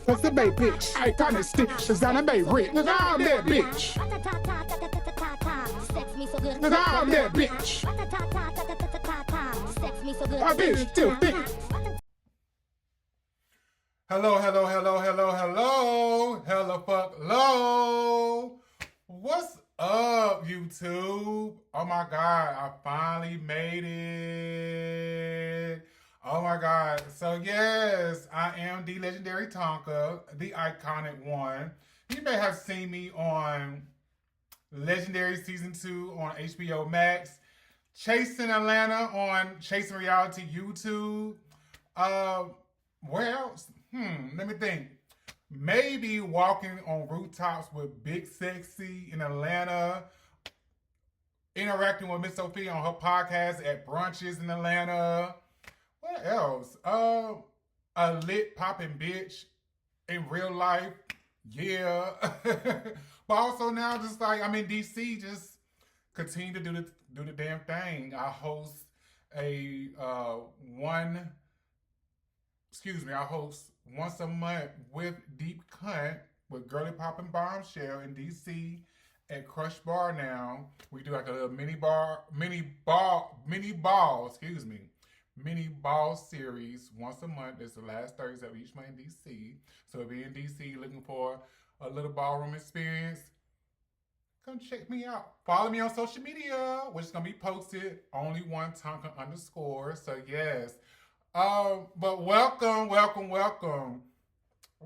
That's the babe bitch. I kinda stick. Designer babe rich. Look out that bitch. Look out that bitch. My bitch too thick. Hello. Hello, fuck, low. What's up, YouTube? Oh my God, I finally made it. Oh my God. So yes, I am the Legendary Tonka, the iconic one. You may have seen me on Legendary Season 2 on HBO Max, Chasing Atlanta on Chasing Reality YouTube. Where else? Let me think. Maybe walking on rooftops with Big Sexy in Atlanta, interacting with Miss Sophie on her podcast at brunches in Atlanta. What else? A lit popping bitch in real life. Yeah. But also now just like I'm in DC, just continue to do the damn thing. I host I host once a month with Deep Cunt with Girly Poppin' Bombshell in DC at Crush Bar now. We do like a little mini ball series once a month. It's the last Thursday of each month in DC. So if you're in DC looking for a little ballroom experience, come check me out. Follow me on social media, which is gonna be posted only one Tonka _. So yes. But welcome.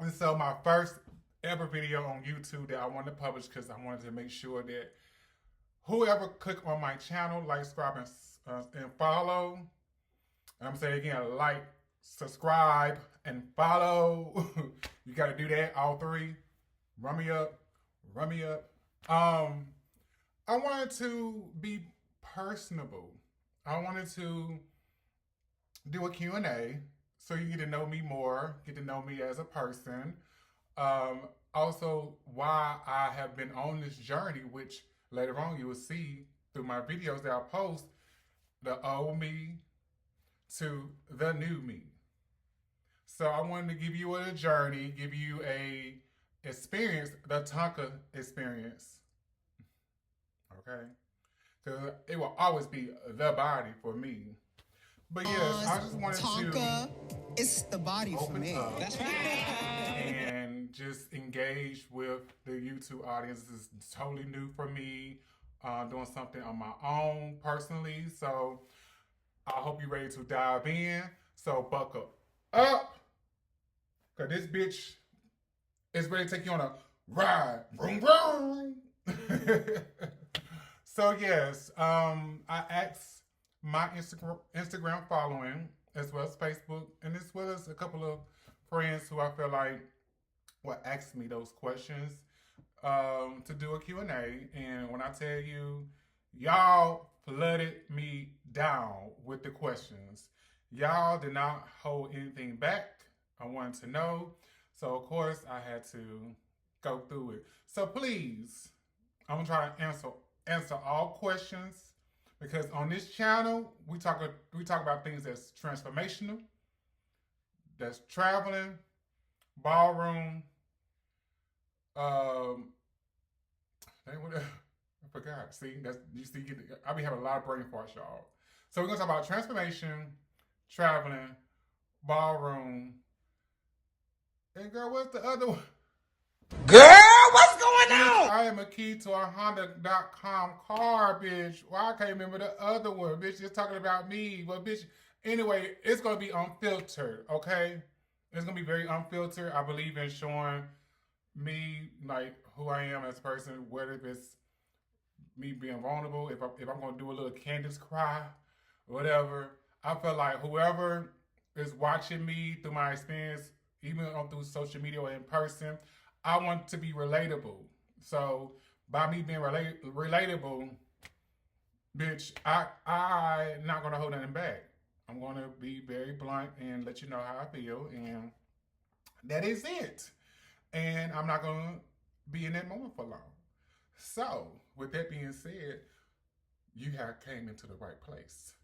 And so my first ever video on YouTube that I wanted to publish because I wanted to make sure that whoever click on my channel, like, subscribe, and follow. And I'm saying again, like, subscribe, and follow. You got to do that, all three. Run me up. I wanted to be personable. I wanted to do a Q&A so you get to know me more, get to know me as a person. Also, why I have been on this journey, which later on you will see through my videos that I post, the old me to the new me. So I wanted to give you a journey, give you a experience, the Tonka experience. Okay? Because it will always be the body for me. But yes, I just wanted Tonka, it's the body for me. That's right. And just engage with the YouTube audience. This is totally new for me. Doing something on my own personally. So I hope you're ready to dive in. So buckle up. Cause this bitch is ready to take you on a ride. Vroom, vroom. So yes, I asked my Instagram following, as well as Facebook, and as well as a couple of friends who I feel like will ask me those questions to do a Q&A. And when I tell you, y'all flooded me down with the questions. Y'all did not hold anything back. I wanted to know. So, of course, I had to go through it. So, please, I'm going to try to answer all questions. Because on this channel, we talk about things that's transformational, that's traveling, ballroom, I forgot. See, I be having a lot of brain farts, y'all. So we're gonna talk about transformation, traveling, ballroom, and girl, what's the other one? Girl, what's going on? I am a key to a Honda.com car, bitch. Well, I can't remember the other one. Bitch, just talking about me. But bitch, anyway, it's going to be unfiltered, okay? It's going to be very unfiltered. I believe in showing me, like, who I am as a person, whether it's me being vulnerable, if I'm going to do a little Candace cry, whatever. I feel like whoever is watching me through my experience, even through social media or in person, I want to be relatable. So by me being relatable, bitch, I'm not gonna hold nothing back. I'm gonna be very blunt and let you know how I feel, and that is it. And I'm not gonna be in that moment for long. So with that being said, you have came into the right place.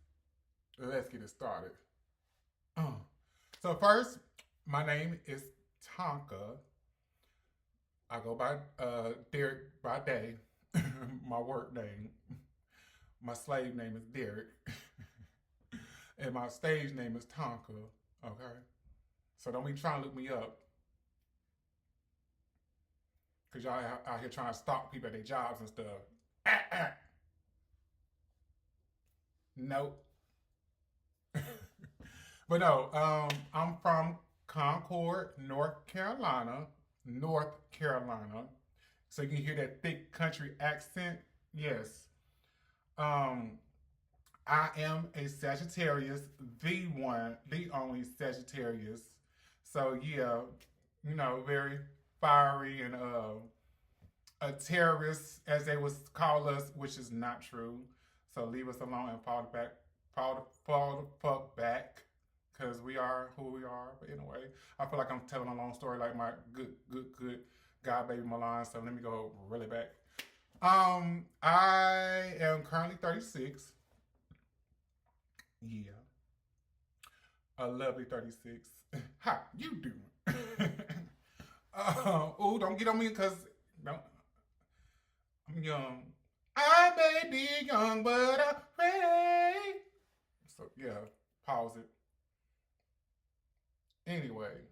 Let's get it started. So first, my name is Tonka. I go by Derek by day, my work name. My slave name is Derek. And my stage name is Tonka, okay? So don't be trying to look me up. Because y'all out here trying to stalk people at their jobs and stuff. Nope. But no, I'm from Concord, North Carolina. North Carolina. So you can hear that thick country accent. Yes. I am a Sagittarius, the one, the only Sagittarius. So yeah, you know, very fiery and a terrorist, as they would call us, which is not true. So leave us alone and fall the fuck back, because we are who we are. But anyway, I feel like I'm telling a long story like my good God baby Milan. So let me go really back. I am currently 36. Yeah. A lovely 36. How you doing? Oh, don't get on me because I'm young. I may be young, but I'm ready. So yeah, pause it. Anyway,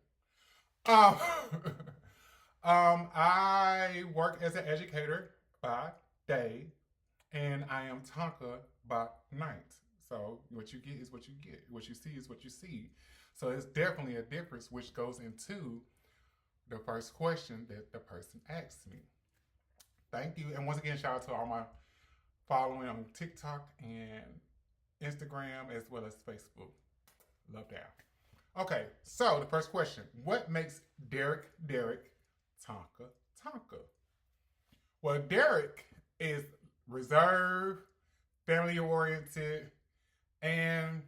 I work as an educator by day, and I am Tonka by night. So what you get is what you get. What you see is what you see. So it's definitely a difference, which goes into the first question that the person asked me. Thank you. And once again, shout out to all my following on TikTok and Instagram, as well as Facebook. Love that. Okay, so the first question. What makes Derek, Tonka, Tonka? Well, Derek is reserved, family-oriented, and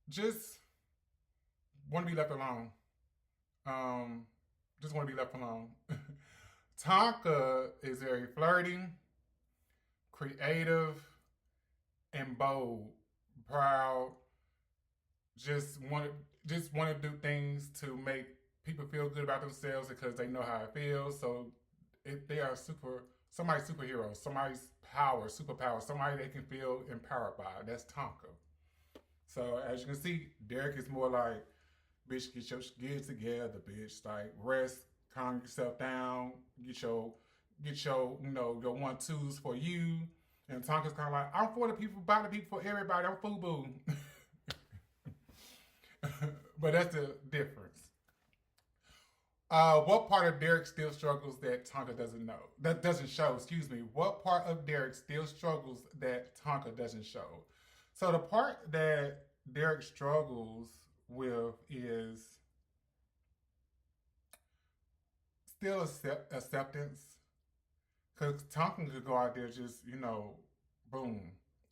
just want to be left alone. Just want to be left alone. Tonka is very flirting, creative, and bold, proud. Just want to do things to make people feel good about themselves because they know how it feels. So they are somebody's superhero, somebody's superpower, somebody they can feel empowered by. That's Tonka. So as you can see, Derek is more like, bitch, get your shit together, bitch. Like, rest, calm yourself down, get your your 1-2s for you. And Tonka's kind of like, I'm for the people, by the people, for everybody. I'm FUBU. But that's the difference. What part of Derek still struggles that Tonka doesn't know? That doesn't show, excuse me. What part of Derek still struggles that Tonka doesn't show? So the part that Derek struggles with is still acceptance. Because Tonka could go out there just, boom.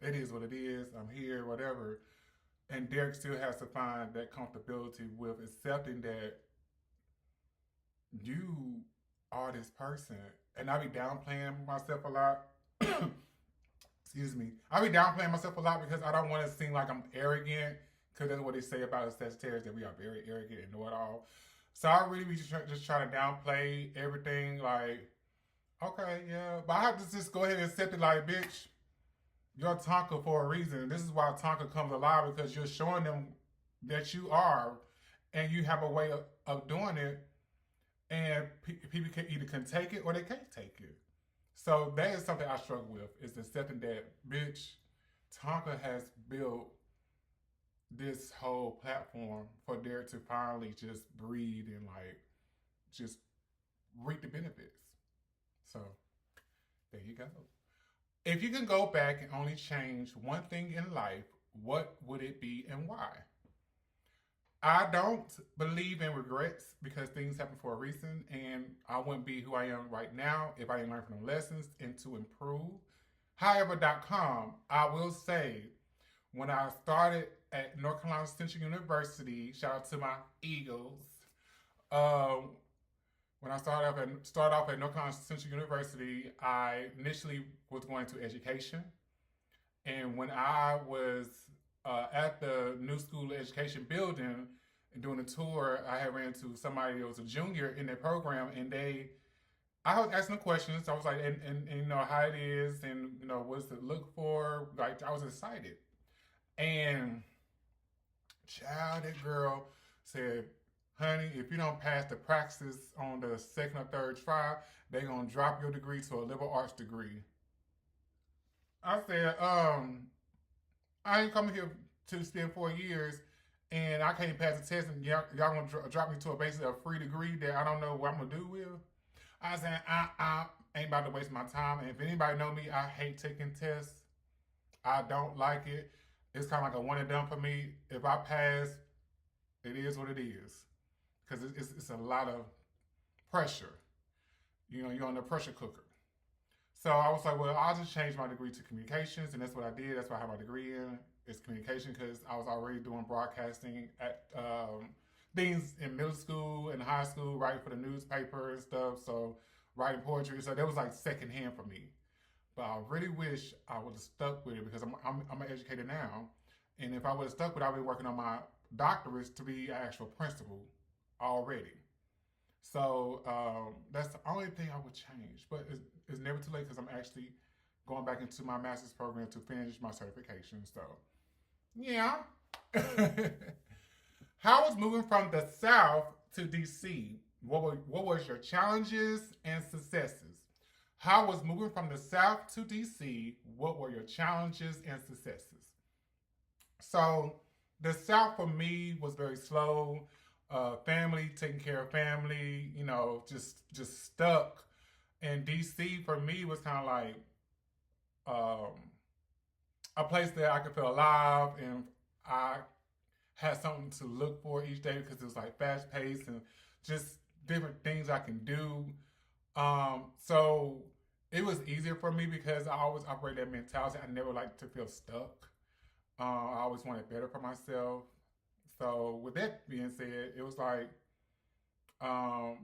It is what it is. I'm here, whatever. And Derek still has to find that comfortability with accepting that you are this person. And I be downplaying myself a lot. Excuse me. I be downplaying myself a lot because I don't want to seem like I'm arrogant. Because that's what they say about us Sagittarius, that we are very arrogant and know it all. So I really be just trying to downplay everything. Like, okay, yeah. But I have to just go ahead and accept it like, bitch, you're Tonka for a reason. This is why Tonka comes alive, because you're showing them that you are, and you have a way of doing it, and people can take it or they can't take it. So that is something I struggle with, is accepting that, bitch, Tonka has built this whole platform for Derek to finally just breathe and just reap the benefits. So there you go. If you can go back and only change one thing in life, what would it be and why? I don't believe in regrets, because things happen for a reason, and I wouldn't be who I am right now if I didn't learn from the lessons and to improve. However.com, I will say, when I started at North Carolina Central University, shout out to my Eagles, when I started off at North Carolina Central University, I initially was going to education. And when I was at the New School of Education building, and doing a tour, I had ran into somebody that was a junior in their program, and I was asking them questions. I was like, and you know how it is, and you know what's to look for. Like I was excited, and child, that girl said, "Honey, if you don't pass the praxis on the second or third try, they're gonna drop your degree to a liberal arts degree." I said, I ain't coming here to spend 4 years, and I can't pass the test, and y'all gonna drop me to a basically a free degree that I don't know what I'm gonna do with. I said, I ain't about to waste my time. And if anybody know me, I hate taking tests. I don't like it. It's kind of like a one and done for me. If I pass, it is what it is. Because it's a lot of pressure. You know, you're on the pressure cooker. So I was like, well, I'll just change my degree to communications. And that's what I did. That's what I have my degree in. It's communication because I was already doing broadcasting at things in middle school and high school, writing for the newspaper and stuff. So writing poetry. So that was like secondhand for me. But I really wish I would have stuck with it because I'm an educator now. And if I would have stuck with it, I would be working on my doctorates to be an actual principal already. So that's the only thing I would change. But it's never too late because I'm actually going back into my master's program to finish my certification. So, yeah. How was moving from the South to DC? What was your challenges and successes? How was moving from the South to DC? What were your challenges and successes? So the South for me was very slow. Family, taking care of family, you know, just stuck. And DC for me was kind of like a place that I could feel alive, and I had something to look for each day because it was like fast paced and just different things I can do. So it was easier for me because I always operate that mentality. I never liked to feel stuck. I always wanted better for myself. So with that being said, it was like I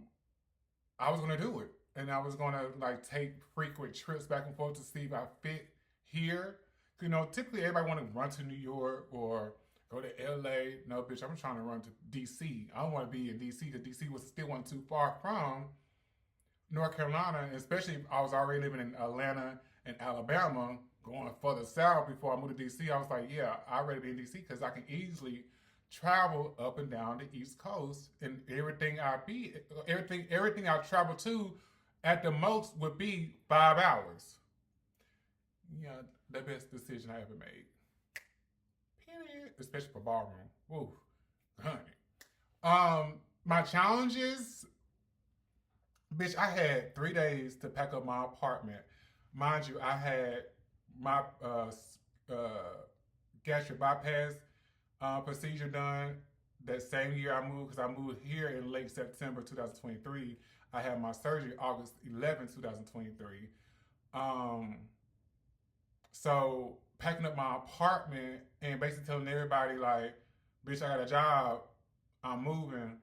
was gonna do it, and I was gonna like take frequent trips back and forth to see if I fit here. You know, typically everybody want to run to New York or go to LA. No, bitch, I'm trying to run to DC. I don't want to be in DC because DC was still wasn't too far from North Carolina, especially if I was already living in Atlanta and Alabama, going further south before I moved to DC. I was like, yeah, I'd rather be in DC because I can easily travel up and down the East Coast, and everything I travel to at the most would be 5 hours. Yeah, the best decision I ever made. Period. Especially for Ballroom. Woo, honey. My challenges, bitch, I had 3 days to pack up my apartment. Mind you, I had my gastric bypass procedure done that same year I moved, because I moved here in late September 2023. I had my surgery August 11, 2023. So packing up my apartment and basically telling everybody like, bitch, I got a job, I'm moving.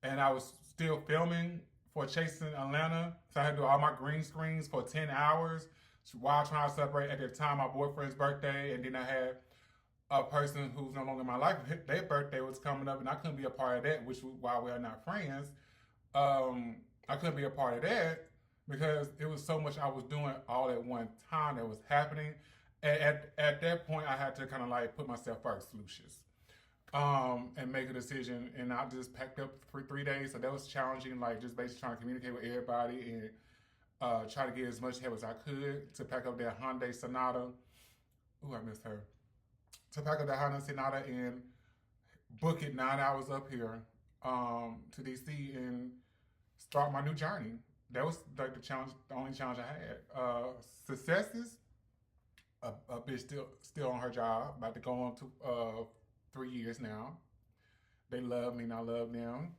And I was still filming for Chasing Atlanta. So I had to do all my green screens for 10 hours while trying to celebrate at the time my boyfriend's birthday. And then I had a person who's no longer in my life, their birthday was coming up and I couldn't be a part of that, which was why we are not friends. I couldn't be a part of that because it was so much I was doing all at one time that was happening. And at that point, I had to kind of like put myself first, Lucius, and make a decision. And I just packed up for 3 days. So that was challenging, like just basically trying to communicate with everybody and try to get as much help as I could to pack up that Hyundai Sonata. Ooh, I missed her. To pack up that Hyundai Sonata and book it 9 hours up here to DC and start my new journey. That was like the only challenge I had. Successes, a bitch still on her job, about to go on to 3 years now. They love me and I love them.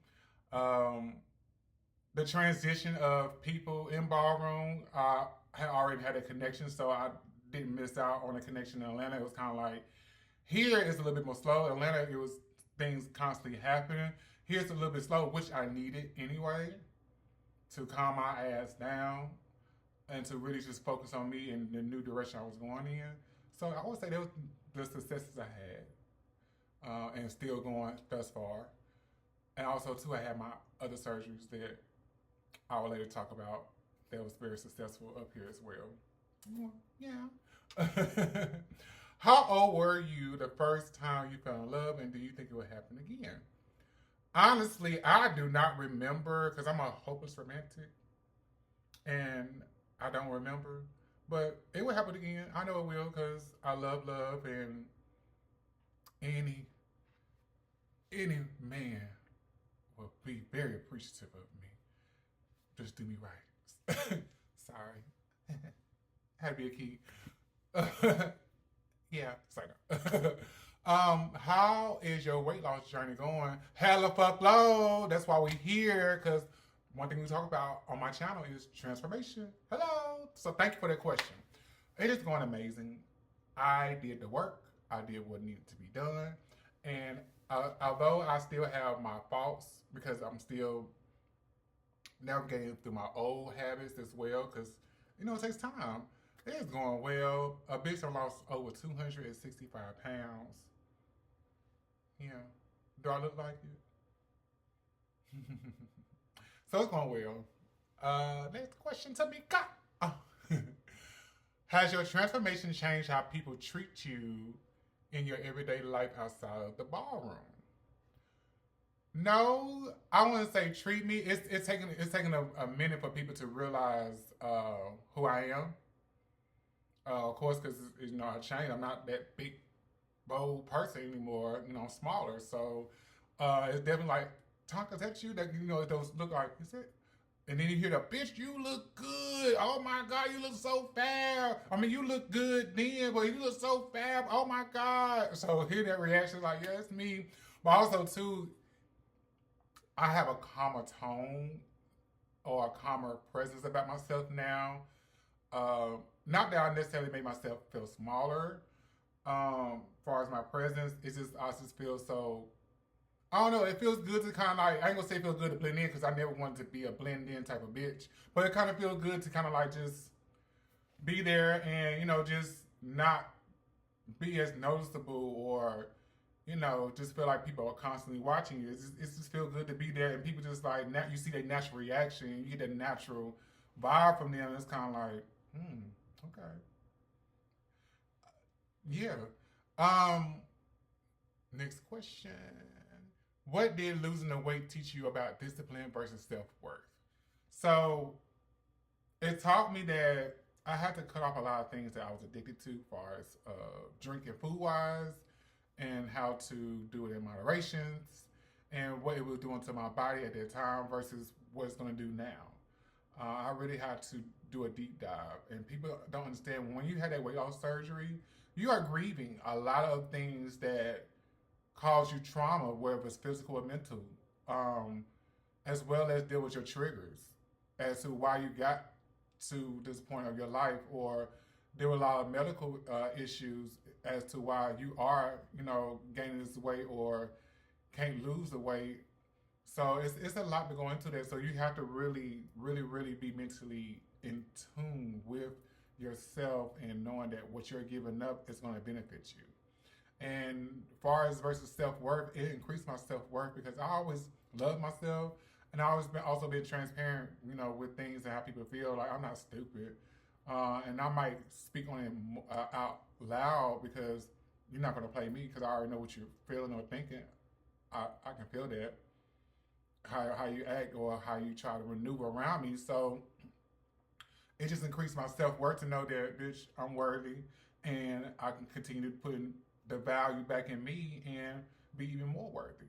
The transition of people in Ballroom, I had already had a connection, so I didn't miss out on a connection in Atlanta. It was kind of like, here it's a little bit more slow. Atlanta, it was things constantly happening. Here it's a little bit slow, which I needed anyway, to calm my ass down and to really just focus on me and the new direction I was going in. So I would say that was the successes I had and still going thus far. And also, too, I had my other surgeries that I will later talk about that was very successful up here as well. Yeah. How old were you the first time you fell in love, and do you think it would happen again? Honestly, I do not remember because I'm a hopeless romantic, and I don't remember. But it will happen again. I know it will because I love love, and any man will be very appreciative of me. Just do me right. Sorry. Had to be a key. Yeah, it's like that. How is your weight loss journey going? Hella fuck low. That's why we here, because one thing we talk about on my channel is transformation. Hello. So thank you for that question. It is going amazing. I did the work. I did what needed to be done. And although I still have my faults, because I'm still navigating through my old habits as well, because, you know, it takes time. It's going well. A bitch done lost over 265 pounds. Yeah. Do I look like it? So it's going well. Next question, Tamika. Has your transformation changed how people treat you in your everyday life outside of the ballroom? No, I want to say treat me. It's taking a minute for people to realize who I am. Of course, because you know I changed. I'm not that big, bold person anymore. You know, I'm smaller. So it's definitely like, Tonka, is that you? That, you know, it does look like, is it? And then you hear the, bitch, you look good. Oh my God, you look so fab. I mean, you look good then, but you look so fab. Oh my God. So hear that reaction, like, yeah, it's me. But also too, I have a calmer tone or a calmer presence about myself now. Not that I necessarily make myself feel smaller. As far as my presence, it's just, I just feel so, I don't know, it feels good to kind of like, I ain't gonna say it feels good to blend in because I never wanted to be a blend in type of bitch. But it kind of feels good to kind of like just be there and, you know, just not be as noticeable or, you know, just feel like people are constantly watching you. It's just feel good to be there and people just like, you see their natural reaction, you get that natural vibe from them. It's kind of like, okay. Yeah. Next question. What did losing the weight teach you about discipline versus self-worth? So it taught me that I had to cut off a lot of things that I was addicted to, as far as drinking food-wise, and how to do it in moderation, and what it was doing to my body at that time versus what it's going to do now. I really had to do a deep dive, and people don't understand, when you had that weight loss surgery, you are grieving a lot of things that cause you trauma, whether it's physical or mental, as well as deal with your triggers as to why you got to this point of your life, or there were a lot of medical issues as to why you are, you know, gaining this weight or can't lose the weight. So it's a lot to go into that. So you have to really, really, really be mentally in tune with yourself and knowing that what you're giving up is going to benefit you. And as far as versus self-worth, it increased my self-worth because I always loved myself, and I always also been transparent, you know, with things and how people feel. Like, I'm not stupid. And I might speak on it out loud because you're not going to play me because I already know what you're feeling or thinking. I can feel that, how you act or how you try to maneuver around me. So it just increased my self-worth to know that, bitch, I'm worthy, and I can continue to put in the value back in me and be even more worthy.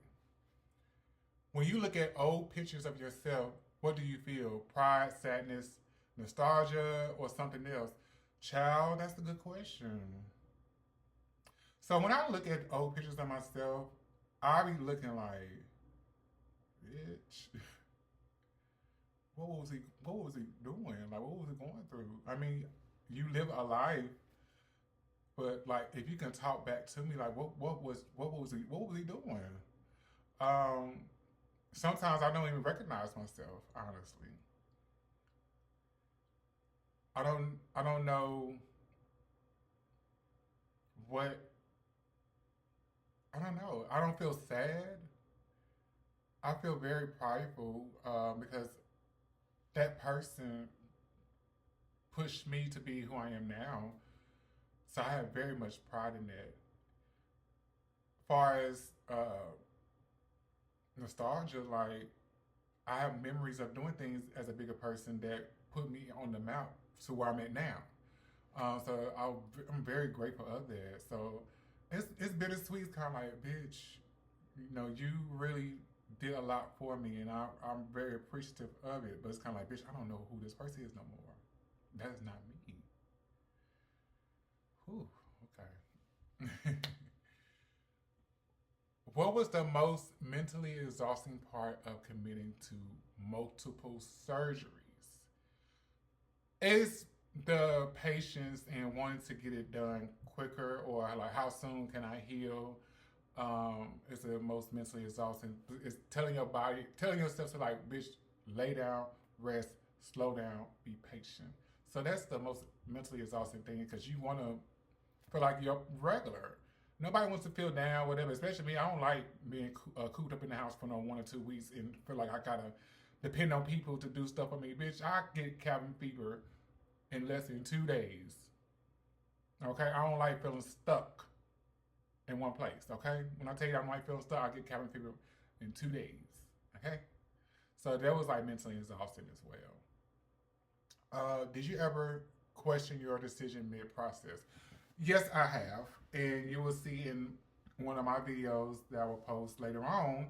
When you look at old pictures of yourself, what do you feel? Pride, sadness, nostalgia, or something else? Child, that's a good question. So when I look at old pictures of myself, I be looking like, bitch, what was he doing? Like, what was he going through? I mean, you live a life, but like, if you can talk back to me, like, what was he doing? Sometimes I don't even recognize myself, honestly. I don't know what, I don't know. I don't feel sad. I feel very prideful because that person pushed me to be who I am now. So I have very much pride in that. As far as nostalgia, like I have memories of doing things as a bigger person that put me on the map to where I'm at now. So I'm very grateful of that. So it's bittersweet. It's kind of like, bitch, you know, you really did a lot for me, and I'm very appreciative of it. But it's kind of like, bitch, I don't know who this person is no more. That is not me. Whew, okay. What was the most mentally exhausting part of committing to multiple surgeries? It's the patience and wanting to get it done quicker, or like how soon can I heal? It's the most mentally exhausting. It's telling your body, telling yourself to like, bitch, lay down, rest, slow down, be patient. So that's the most mentally exhausting thing because you want to feel like you're regular. Nobody wants to feel down, whatever. Especially me. I don't like being cooped up in the house for no 1 or 2 weeks and feel like I gotta depend on people to do stuff for me. Bitch, I get cabin fever in less than 2 days. Okay, I don't like feeling stuck in one place. Okay, when I tell you I don't like feeling stuck, I get cabin fever in 2 days. Okay, so that was like mentally exhausting as well. Did you ever question your decision mid-process? Yes, I have, and you will see in one of my videos that I will post later on,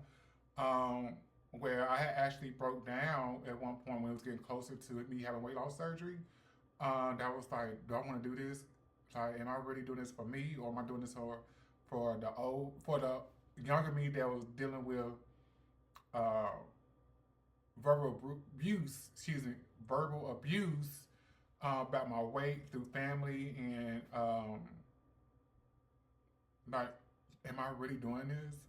where I had actually broke down at one point when it was getting closer to me having weight loss surgery. That was like, do I want to do this? Like, am I really doing this for me, or am I doing this for the younger me that was dealing with verbal abuse? Verbal abuse. About my weight through family and like, am I really doing this?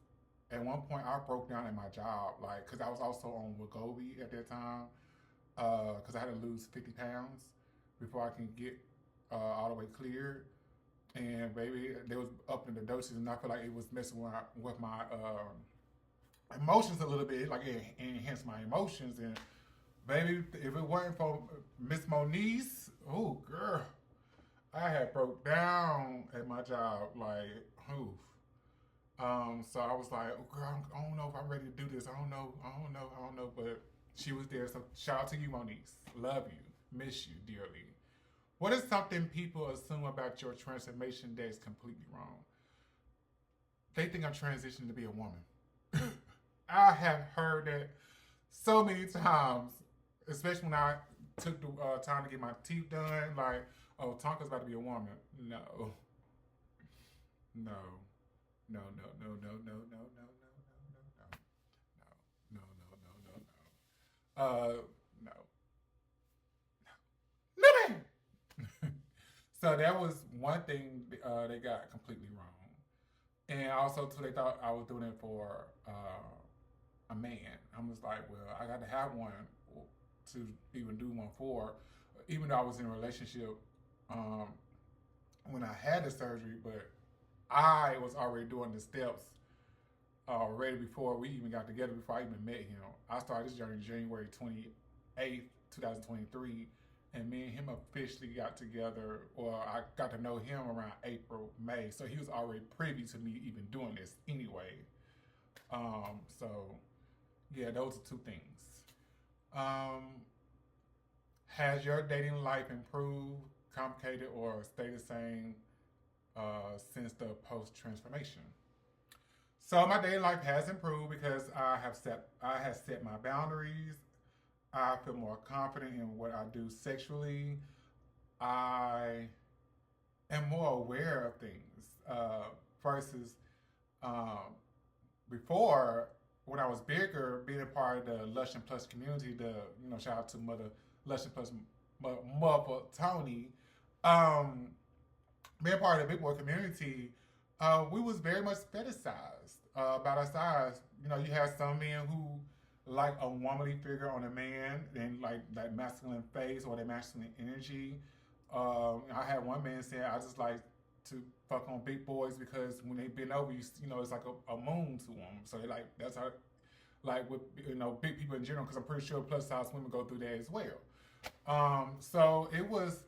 At one point, I broke down at my job, like, because I was also on Wegovy at that time, because I had to lose 50 pounds before I can get all the way cleared. And baby, they was up in the doses, and I feel like it was messing with my emotions a little bit, like it enhanced my emotions. And baby, if it wasn't for Miss Moniz, oh girl, I had broke down at my job, like, oof. So I was like, oh girl, I don't know if I'm ready to do this. I don't know. But she was there. So shout out to you, Moniz. Love you, miss you dearly. What is something people assume about your transformation that is completely wrong? They think I'm transitioning to be a woman. I have heard that so many times, especially when I took the time to get my teeth done. Like, oh, Tonka's about to be a woman. No. No. No, no, no, no, no, no, no, no, no, no, no, no, no, no, no. No. No, man. So that was one thing they got completely wrong. And also, too, they thought I was doing it for a man. I was like, well, I got to have one to even do one for, even though I was in a relationship when I had the surgery, but I was already doing the steps already before we even got together, before I even met him. I started this journey January 28th, 2023, and me and him officially got together, or I got to know him around April, May, so he was already privy to me even doing this anyway. So, yeah, those are two things. Has your dating life improved, complicated, or stayed the same since the post-transformation? So my dating life has improved because I have set my boundaries. I feel more confident in what I do sexually. I am more aware of things versus before, when I was bigger, being a part of the Lush and Plus community. Shout out to Mother Lush and Plus, Mother Tony. Being part of the big boy community, we was very much fetishized about our size. You know, you have some men who like a womanly figure on a man and like that masculine face or that masculine energy. I had one man say, I just like to fuck on big boys because when they bend over, you know, it's like a moon to them. So they like, that's how like with big people in general, because I'm pretty sure plus size women go through that as well. So it was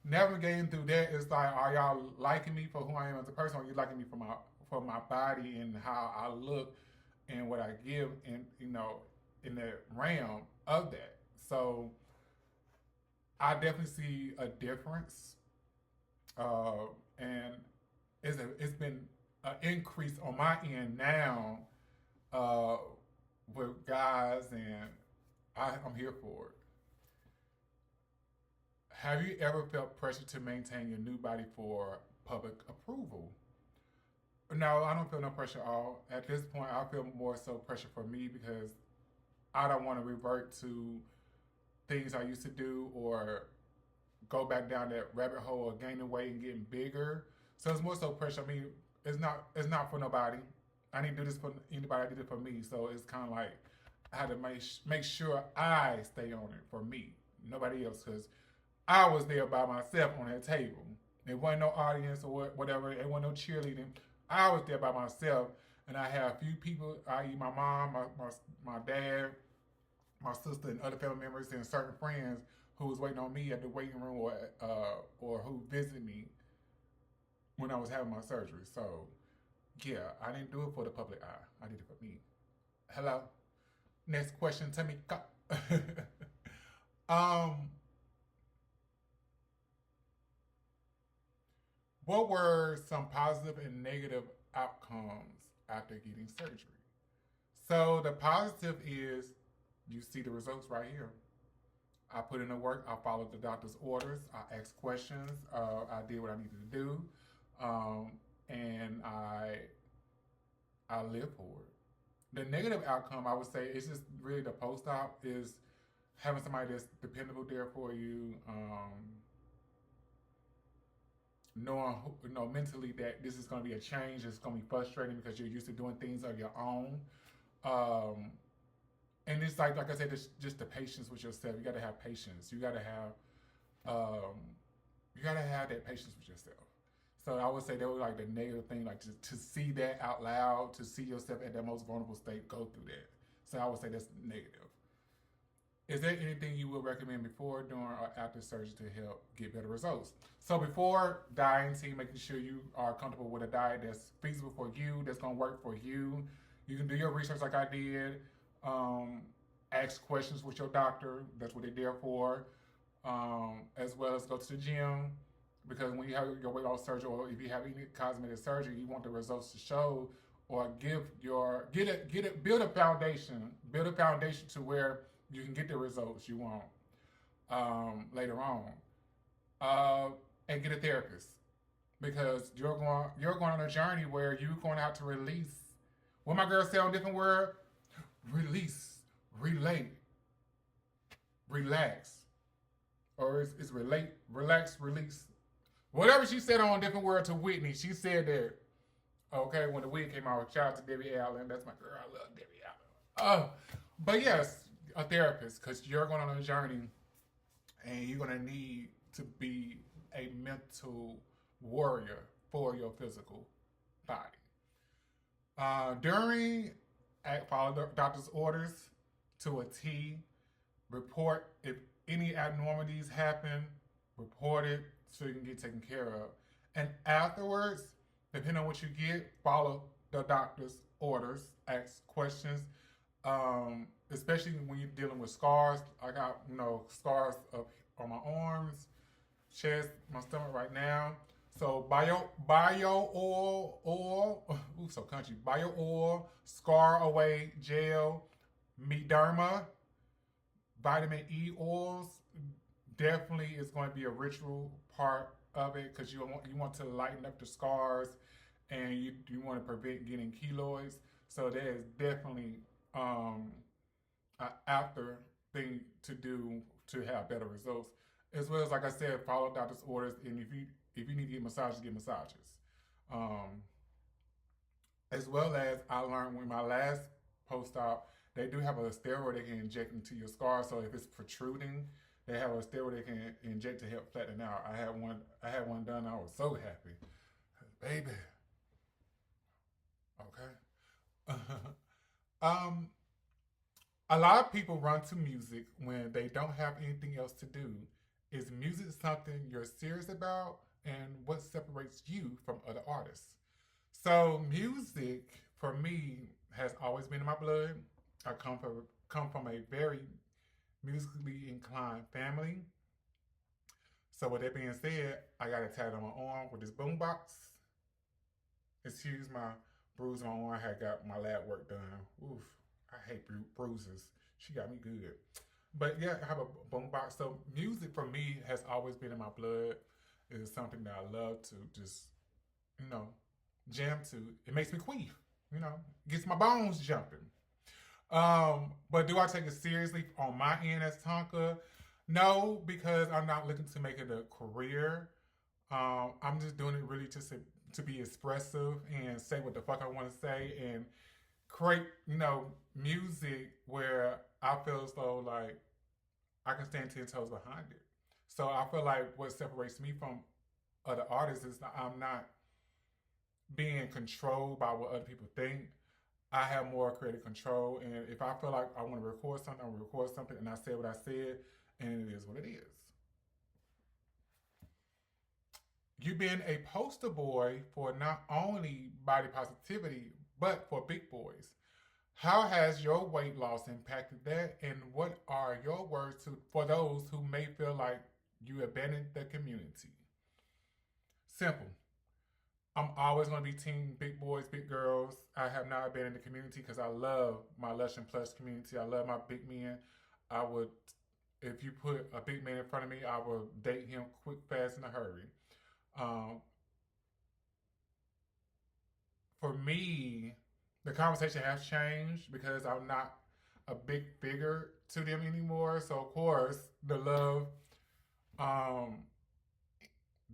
navigating through that. It's like, are y'all liking me for who I am as a person? Or are you liking me for my body and how I look and what I give, and in the realm of that? So I definitely see a difference, and it's been an increase on my end now with guys, and I'm here for it. Have you ever felt pressure to maintain your new body for public approval? No, I don't feel no pressure at all. At this point, I feel more so pressure for me because I don't want to revert to things I used to do or go back down that rabbit hole of gaining weight and getting bigger. So it's more so pressure. I mean, it's not for nobody. I didn't do this for anybody. I did it for me. So it's kind of like I had to make sure I stay on it for me, nobody else, because I was there by myself on that table. There wasn't no audience or whatever. There wasn't no cheerleading. I was there by myself, and I had a few people, i.e. my mom, my dad, my sister, and other family members, and certain friends who was waiting on me at the waiting room or who visited me when I was having my surgery. So, yeah, I didn't do it for the public eye. I did it for me. Hello? Next question, Tamika. What were some positive and negative outcomes after getting surgery? So the positive is you see the results right here. I put in the work. I followed the doctor's orders. I asked questions. I did what I needed to do, and I live for it. The negative outcome, I would say, is just really the post-op is having somebody that's dependable there for you. Knowing mentally that this is going to be a change, it's going to be frustrating because you're used to doing things of your own, and it's like I said, it's just the patience with yourself. You got to have patience. You got to have that patience with yourself. So I would say that was like the negative thing, like to see that out loud, to see yourself at that most vulnerable state, go through that. So I would say that's negative. Is there anything you would recommend before, during, or after surgery to help get better results? So before dieting, making sure you are comfortable with a diet that's feasible for you, that's going to work for you. You can do your research like I did. Ask questions with your doctor. That's what they're there for. As well as go to the gym. Because when you have your weight loss surgery, or if you have any cosmetic surgery, you want the results to show, or build a foundation. Build a foundation to where you can get the results you want later on, and get a therapist, because you're going on a journey where you're going to have to release. What my girl said on a different word, release, relate, relax, or it's relate, relax, release. Whatever she said on a different word to Whitney, she said that. Okay, when the wig came out, shout out to Debbie Allen. That's my girl. I love Debbie Allen. But yes, a therapist, because you're going on a journey and you're going to need to be a mental warrior for your physical body. Follow the doctor's orders to a T. Report if any abnormalities happen. Report it so you can get taken care of. And afterwards, depending on what you get, follow the doctor's orders. Ask questions. Especially when you're dealing with scars. I got, scars on my arms, chest, my stomach right now. So bio oil, ooh, so country. Bio oil, scar away gel, Mederma, vitamin E oils. Definitely is going to be a ritual part of it, because you want to lighten up the scars, and you want to prevent getting keloids. So that is definitely an after thing to do to have better results. As well as, like I said, follow doctor's orders, and if you need to get massages, get massages. As well as I learned with my last post-op, they do have a steroid they can inject into your scar. So if it's protruding, they have a steroid they can inject to help flatten out. I had one done. I was so happy, baby. Okay. A lot of people run to music when they don't have anything else to do. Is music something you're serious about? And what separates you from other artists? So music for me has always been in my blood. I come from a very musically inclined family. So with that being said, I got a tattoo on my arm with this boombox. Excuse my bruise on my arm. I had got my lab work done. Oof, I hate bruises. She got me good. But yeah, I have a boombox. So music for me has always been in my blood. It is something that I love to just, jam to. It makes me queef, gets my bones jumping. But do I take it seriously on my end as Tonka? No, because I'm not looking to make it a career. I'm just doing it really just to be expressive and say what the fuck I want to say and create, music where I feel as though like I can stand 10 toes behind it. So I feel like what separates me from other artists is that I'm not being controlled by what other people think. I have more creative control, and if I feel like I want to record something, I will record something, and I said what I said, and it is what it is. You've been a poster boy for not only body positivity, but for big boys. How has your weight loss impacted that, and what are your words for those who may feel like you abandoned the community? Simple. I'm always going to be team big boys, big girls. I have not abandoned the community because I love my Lush and Plus community. I love my big men. I would, if you put a big man in front of me, I will date him quick, fast, in a hurry. For me, the conversation has changed because I'm not a big figure to them anymore. So of course, the love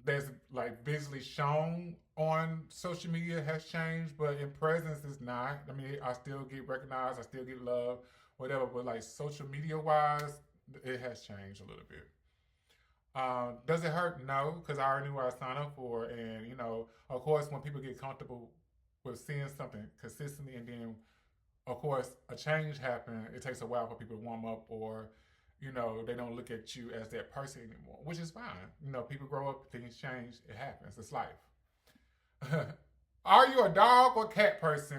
that's like visually shown on social media has changed, but in presence it's not. I mean, I still get recognized, I still get love, whatever, but like social media wise, it has changed a little bit. Does it hurt? No, because I already knew what I signed up for. And, of course, when people get comfortable with seeing something consistently and then, of course, a change happens, it takes a while for people to warm up or, they don't look at you as that person anymore, which is fine. People grow up, things change, it happens, it's life. Are you a dog or cat person?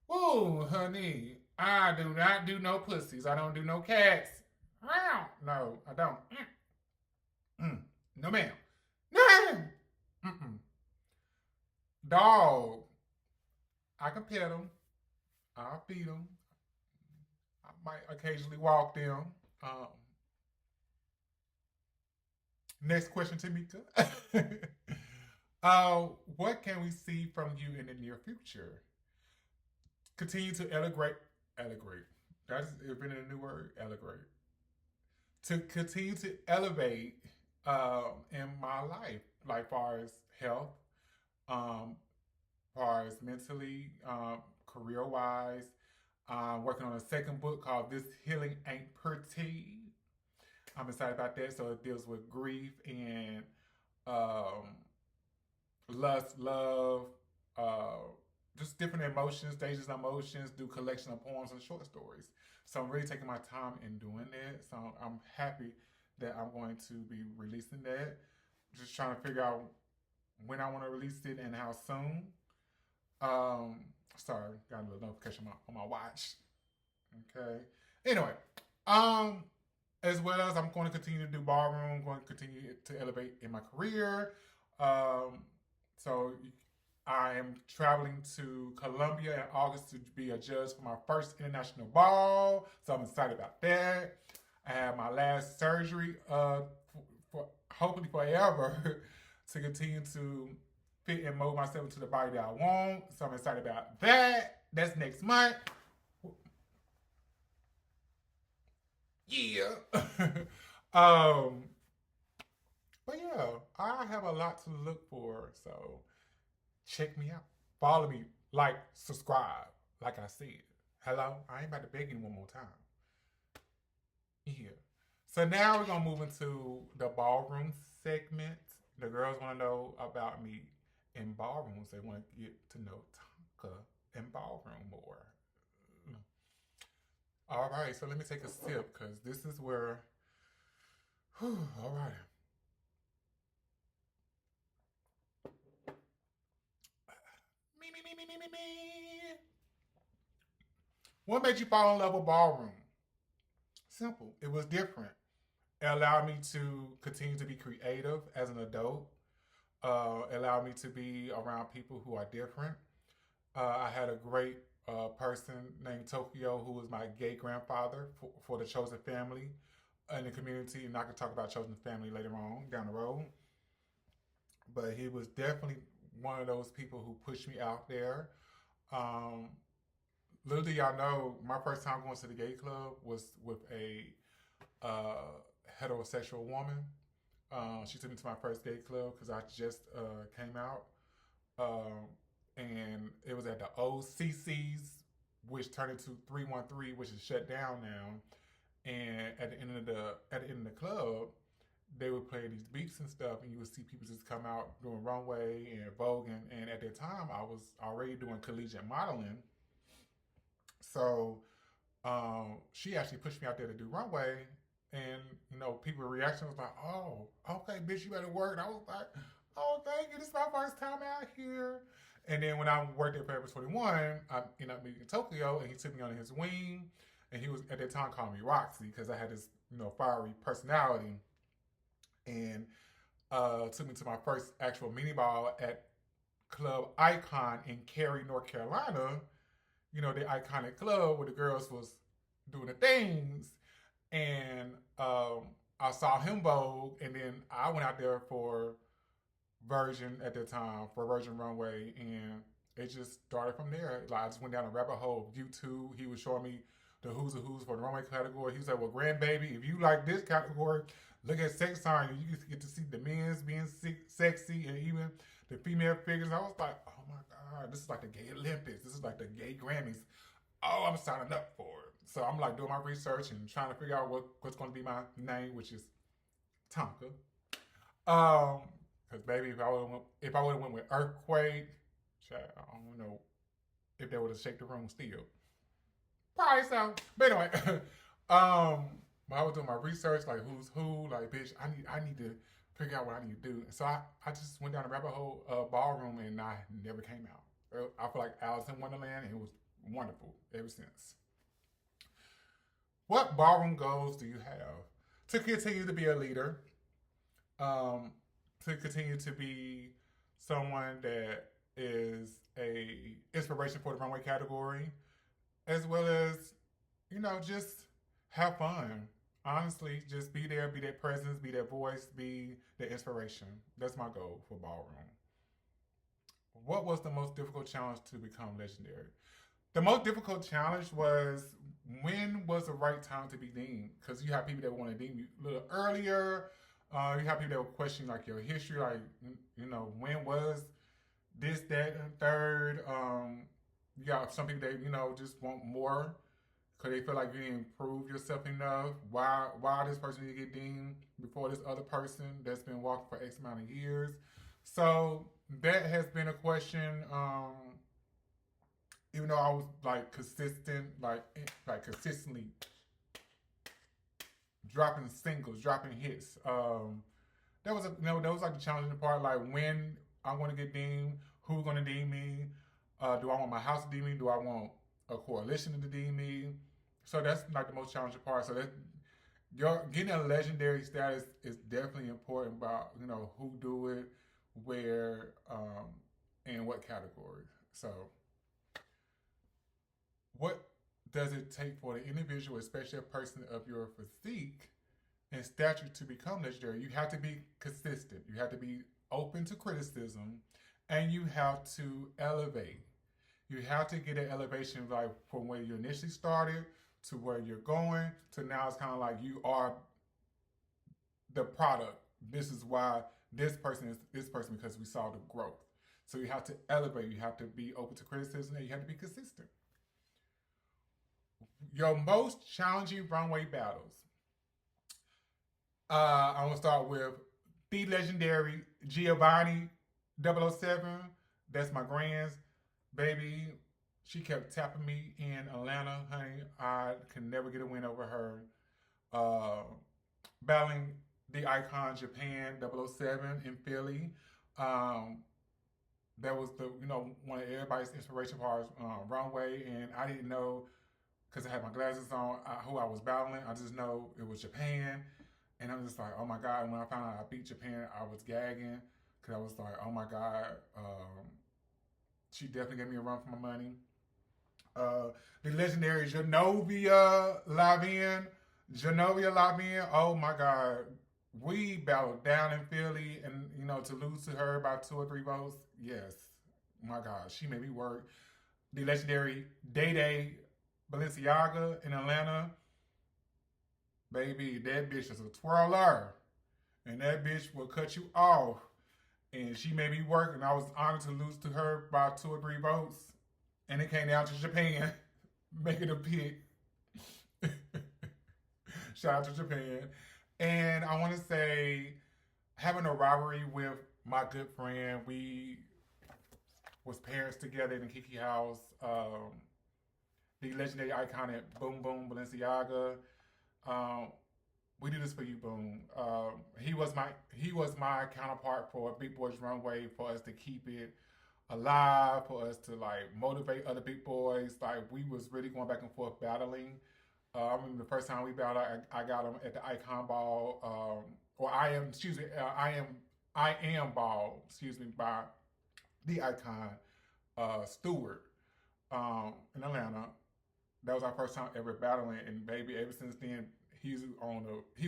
Ooh, honey, I do not do no pussies. I don't do no cats. No, I don't. No, ma'am. No. Dog. I can pet them. I'll feed them. I might occasionally walk them. Next question, Tamika. What can we see from you in the near future? Continue to elevate. That's been a new word, elevate. To continue to elevate in my life, like far as health, far as mentally, career-wise. Working on a second book called This Healing Ain't Pretty. I'm excited about that. So it deals with grief and lust, love, just different emotions, stages of emotions, do collection of poems and short stories. So I'm really taking my time in doing that. So I'm happy that I'm going to be releasing that. Just trying to figure out when I want to release it and how soon. Sorry, got a little notification on my watch. Okay. Anyway, as well as I'm going to continue to do Ballroom, going to continue to elevate in my career. So I am traveling to Colombia in August to be a judge for my first international ball. So I'm excited about that. I have my last surgery, for hopefully forever, to continue to fit and mold myself into the body that I want. So I'm excited about that. That's next month. Yeah. But yeah, I have a lot to look for. So check me out. Follow me. Like, subscribe. Like I said. Hello? I ain't about to beg you one more time. Yeah. So now we're going to move into the ballroom segment. The girls want to know about me in ballrooms. They want to get to know Tonka in ballroom more. All right, so let me take a sip because this is where. Whew, all right. Me. What made you fall in love with ballroom? Simple. It was different. It allowed me to continue to be creative as an adult. Allowed me to be around people who are different. I had a great person named Tokyo who was my gay grandfather for the chosen family in the community, and I could talk about chosen family later on down the road. But he was definitely one of those people who pushed me out there. Um, Little do y'all know, my first time going to the gay club was with a heterosexual woman. She took me to my first gay club because I just came out. And it was at the old CC's, which turned into 313, which is shut down now. And at the end of the club, they would play these beats and stuff, and you would see people just come out doing runway and voguing. And at that time, I was already doing collegiate modeling. So she actually pushed me out there to do runway, and people's reaction was like, "Oh, okay, bitch, you better work." And I was like, "Oh, thank you. This is my first time out here." And then when I worked at Forever 21, I ended up meeting Tokyo, and he took me under his wing, and he was at that time calling me Roxy because I had this fiery personality, and took me to my first actual mini ball at Club Icon in Cary, North Carolina. The iconic club where the girls was doing the things. And I saw him vogue, and then I went out there for Virgin at the time, for Virgin Runway, and it just started from there. Like, I just went down a rabbit hole of YouTube. He was showing me the who's and who's for the runway category. He was like, "Well, grandbaby, if you like this category, look at sex sign. You get to see the men's being sexy and even the female figures." I was like, "Oh my God, this is like the gay Olympics. This is like the gay Grammys. Oh, I'm signing up for it." So I'm like doing my research and trying to figure out what's going to be my name, which is Tonka. Because baby, if I would have went with Earthquake, I don't know if they would have shaken the room still. Probably so. But anyway, I was doing my research, like who's who, like bitch, I need to figure out what I need to do. And so I just went down the rabbit hole of Ballroom, and I never came out. I feel like Alice in Wonderland, and it was wonderful ever since. What ballroom goals do you have? To continue to be a leader, to continue to be someone that is a inspiration for the runway category, as well as, just have fun. Honestly, just be there, be that presence, be that voice, be the inspiration. That's my goal for Ballroom. What was the most difficult challenge to become legendary? The most difficult challenge was, when was the right time to be deemed? Because you have people that want to deem you a little earlier. You have people that will question like your history, like, when was this, that, and third. You got some people that, just want more because they feel like you didn't prove yourself enough. Why this person need to get deemed before this other person that's been walking for X amount of years? So that has been a question. Even though I was like consistent, like consistently dropping singles, dropping hits. That was like the challenging part. Like, when I'm going to get deemed, who's going to deem me? Do I want my house to deem me? Do I want a coalition to deem me? So that's like the most challenging part. So that getting a legendary status is definitely important about who do it, where, and what category. So, what does it take for the individual, especially a person of your physique and stature, to become legendary? You have to be consistent. You have to be open to criticism, and you have to elevate. You have to get an elevation, like from where you initially started to where you're going to now. It's kind of like you are the product. This is why this person is this person, because we saw the growth. So you have to elevate. You have to be open to criticism, and you have to be consistent. Your most challenging runway battles. I'm going to start with the legendary Giovanni 007. That's my grand's baby. She kept tapping me in Atlanta, honey. I can never get a win over her. Battling the icon Japan 007 in Philly. That was the one of everybody's inspiration for our runway, and I didn't know because I had my glasses on who I was battling. I just know it was Japan, and I'm just like, oh my god. And when I found out I beat Japan, I was gagging because I was like, oh my god. She definitely gave me a run for my money. The legendary Genovia Lavin. Oh my god. We battled down in Philly, and to lose to her by 2 or 3 votes, yes. My god, she made me work. The legendary Day Balenciaga in Atlanta. Baby, that bitch is a twirler. And that bitch will cut you off. And she made me work, and I was honored to lose to her by 2 or 3 votes. And it came down to Japan, making a pick. Shout out to Japan. And I want to say, having a rivalry with my good friend, we was parents together in the Kiki house. The legendary icon at Boom Boom Balenciaga. We do this for you, Boom. He was my counterpart for Big Boys Runway, for us to keep it alive, for us to like motivate other big boys. Like we was really going back and forth battling. I remember the first time we battled, I got him at the Icon Ball, I am Ball, by the Icon Stewart in Atlanta. That was our first time ever battling, and baby, ever since then he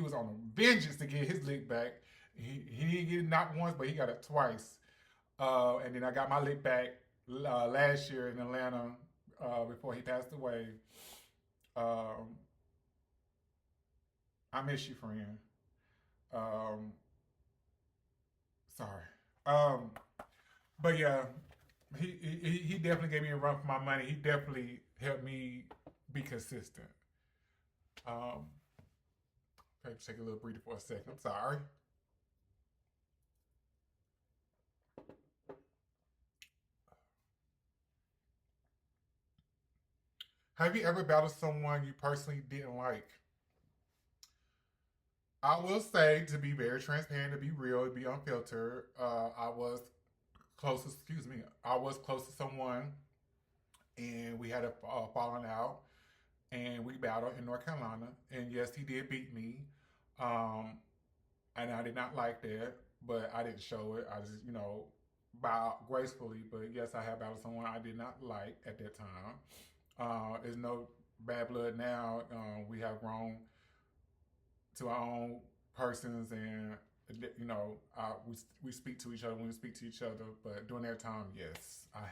was on a vengeance to get his lick back. He didn't get it not once, but he got it twice. And then I got my lick back last year in Atlanta before he passed away. I miss you, friend. Sorry. But yeah, he definitely gave me a run for my money. He definitely helped me be consistent. Take a little breather for a second. I'm sorry. Have you ever battled someone you personally didn't like? I will say, to be very transparent, to be real, to be unfiltered, I was close to someone, and we had a falling out, and we battled in North Carolina, and yes, he did beat me, and I did not like that, but I didn't show it. I just, bowed gracefully, but yes, I have battled someone I did not like at that time. There's no bad blood now. We have grown to our own persons, and we speak to each other when we speak to each other. But during that time, yes, I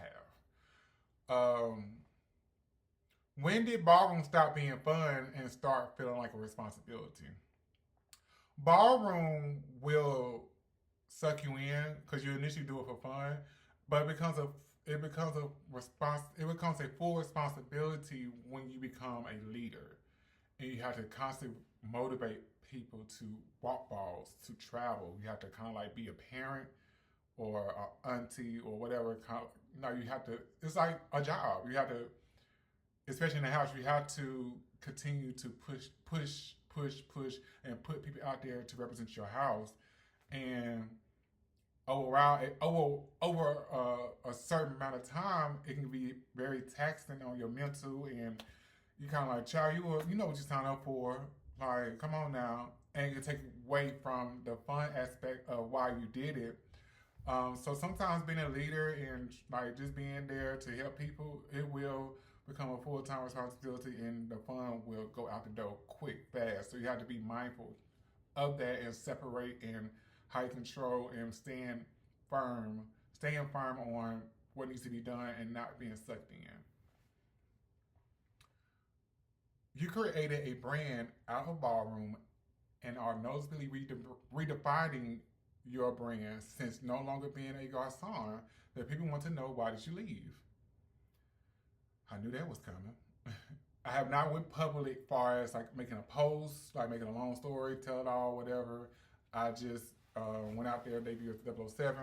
have. When did ballroom stop being fun and start feeling like a responsibility? Ballroom will suck you in because you initially do it for fun, but it becomes a full responsibility when you become a leader, and you have to constantly motivate people to walk balls, to travel. You have to kind of like be a parent or an auntie or whatever. You have to. It's like a job. You have to, especially in the house. You have to continue to push, and put people out there to represent your house. And over a certain amount of time, it can be very taxing on your mental, and you kind of like, child, you know what you signed up for. Like, come on now. And it can take away from the fun aspect of why you did it. So sometimes being a leader and like just being there to help people, it will become a full-time responsibility, and the fun will go out the door quick, fast. So you have to be mindful of that and separate and how you control and staying firm on what needs to be done and not being sucked in. You created a brand out of Ballroom and are noticeably redefining your brand since no longer being a garçon that people want to know, why did you leave? I knew that was coming. I have not went public far as like making a post, like making a long story, tell it all, whatever. I just went out there, debuted 007.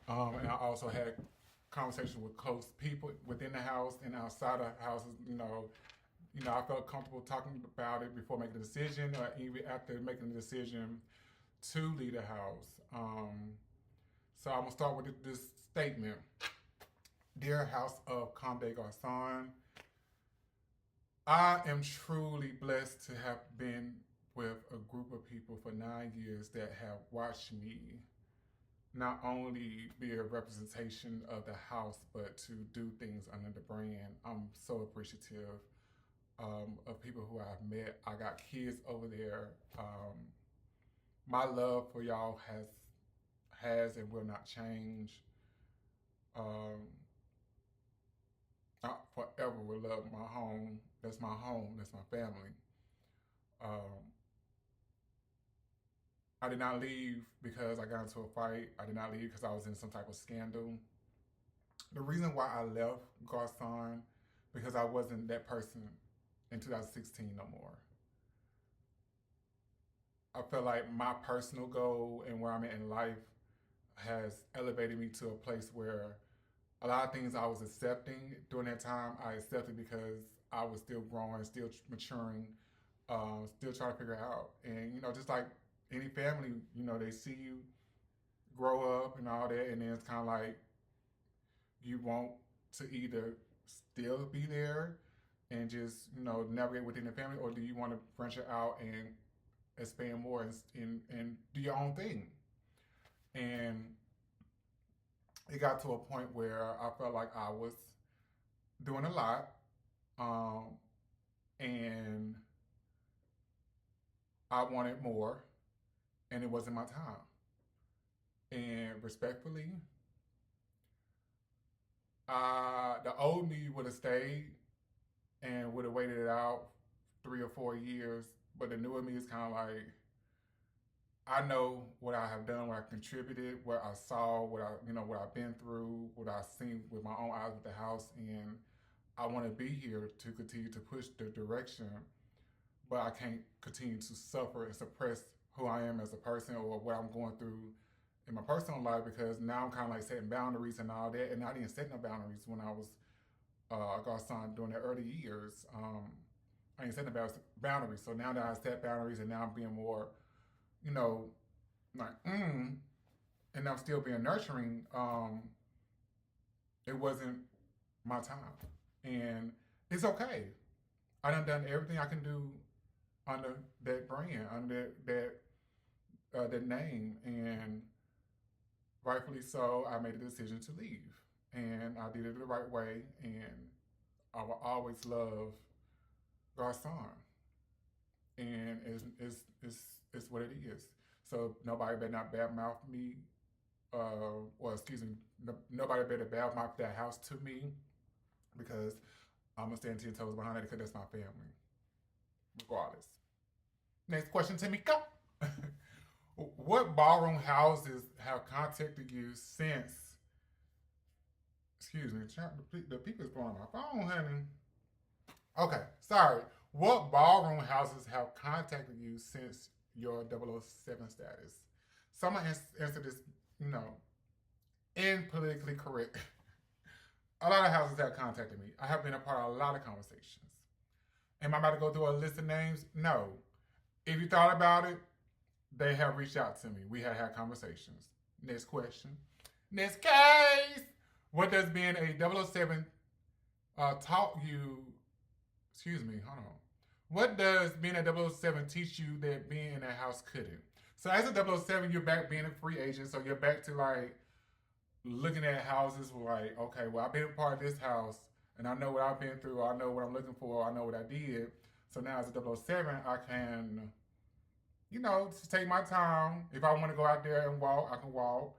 And I also had conversation with close people within the house and outside of houses. I felt comfortable talking about it before making a decision, or even after making the decision to leave the house. So I'm gonna start with this statement. Dear House of QandA Garcon, I am truly blessed to have been with a group of people for 9 years that have watched me not only be a representation of the house, but to do things under the brand. I'm so appreciative of people who I've met. I got kids over there. My love for y'all has and will not change. I forever will love my home. That's my home. That's my family. I did not leave because I got into a fight. I did not leave because I was in some type of scandal. The reason why I left Garcon, because I wasn't that person in 2016 no more. I felt like my personal goal and where I'm at in life has elevated me to a place where a lot of things I was accepting during that time, I accepted because I was still growing, still maturing, still trying to figure it out. And, just like any family, they see you grow up and all that, and then it's kind of like you want to either still be there and just, navigate within the family, or do you want to branch it out and expand more and do your own thing? And it got to a point where I felt like I was doing a lot, and I wanted more, and it wasn't my time. And respectfully, the old me would have stayed and would have waited it out 3 or 4 years, but the newer me is kind of like, I know what I have done, what I contributed, what I saw, what I've been through, what I've seen with my own eyes with the house, and I want to be here to continue to push the direction, but I can't continue to suffer and suppress who I am as a person or what I'm going through in my personal life, because now I'm kind of like setting boundaries and all that, and I didn't set no boundaries when I was Garcon during the early years. I didn't set no boundaries, so now that I set boundaries and now I'm being more and I'm still being nurturing, it wasn't my time. And it's okay. I done everything I can do under that brand, under that name, and rightfully so, I made a decision to leave. And I did it the right way, and I will always love Garcon. And it's what it is. So nobody better not badmouth me, nobody better badmouth that house to me, because I'm gonna stand 10 toes behind it, because that's my family, regardless. Next question, Tamika. What ballroom houses have contacted you since? Excuse me, the people is blowing my phone, honey. Okay, sorry. What ballroom houses have contacted you since your 007 status? So I'm going to answer this, in politically correct. A lot of houses have contacted me. I have been a part of a lot of conversations. Am I about to go through a list of names? No. If you thought about it, they have reached out to me. We have had conversations. Next question. Next case. What does being a 007 taught you? Excuse me, hold on. What does being a 007 teach you that being in that house couldn't? So as a 007, you're back being a free agent. So you're back to like looking at houses like, okay, well, I've been a part of this house and I know what I've been through. I know what I'm looking for. I know what I did. So now as a 007, I can, just take my time. If I want to go out there and walk, I can walk.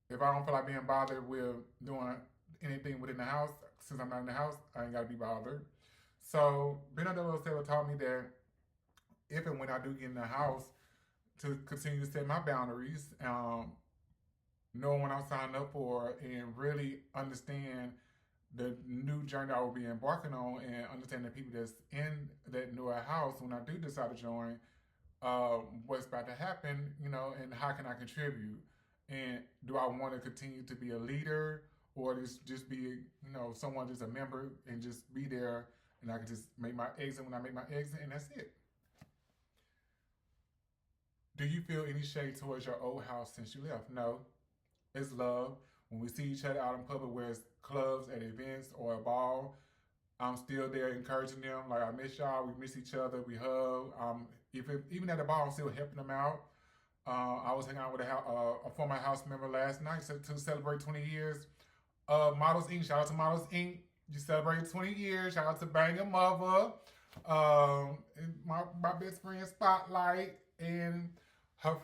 If I don't feel like being bothered with doing anything within the house, since I'm not in the house, I ain't got to be bothered. So being a 007 taught me that if and when I do get in the house, to continue to set my boundaries, knowing what I'm signing up for, and really understand the new journey I will be embarking on, and understand the people that's in that newer house when I do decide to join, what's about to happen, and how can I contribute. And do I want to continue to be a leader, or just be, you know, someone just a member and just be there, and I can just make my exit when I make my exit, and that's it. Do you feel any shade towards your old house since you left? No. It's love. When we see each other out in public, where it's clubs, at events, or a ball, I'm still there encouraging them. Like, I miss y'all. We miss each other. We hug. Even at the ball, I'm still helping them out. I was hanging out with a former house member last night to celebrate 20 years. Models Inc. Shout out to Models Inc. You celebrated 20 years. Shout out to Bang and Mother. And my best friend Spotlight and her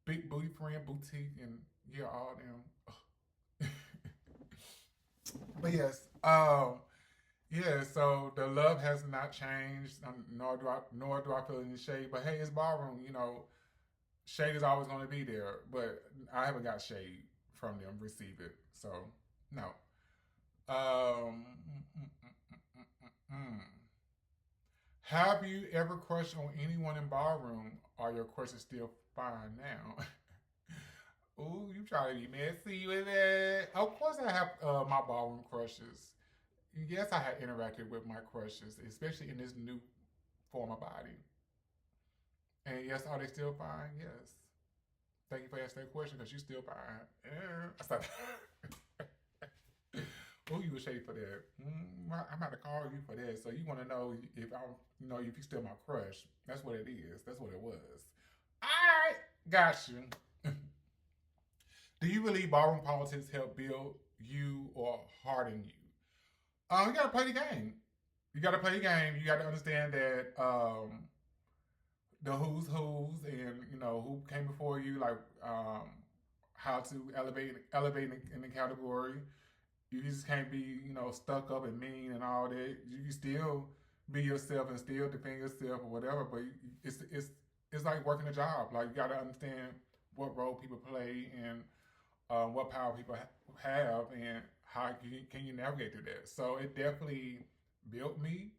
big booty friend Boutique, and yeah, all them. But yes, yeah. So the love has not changed, nor do I feel any shade. But hey, it's Ballroom. You know, shade is always going to be there. But I haven't got shade from them, receive it. So no. Have you ever crushed on anyone in Ballroom? Are your crushes still fine now? Ooh, you try to be messy with it. Of course I have my Ballroom crushes. Yes, I had interacted with my crushes, especially in this new form of body. And yes, are they still fine? Yes. Thank you for asking that question, because you still fine. Oh, you were shady for that. I'm about to call you for that. So you want to know if if you're still my crush. That's what it is. That's what it was. All right, got you. Do you believe ballroom politics help build you or harden you? You gotta play the game. You gotta play the game. You gotta understand that the who's and who came before you, like how to elevate in the category. You just can't be, stuck up and mean and all that. You can still be yourself and still defend yourself or whatever. But it's like working a job. Like, you got to understand what role people play and what power people have, and how can you navigate through that. So it definitely built me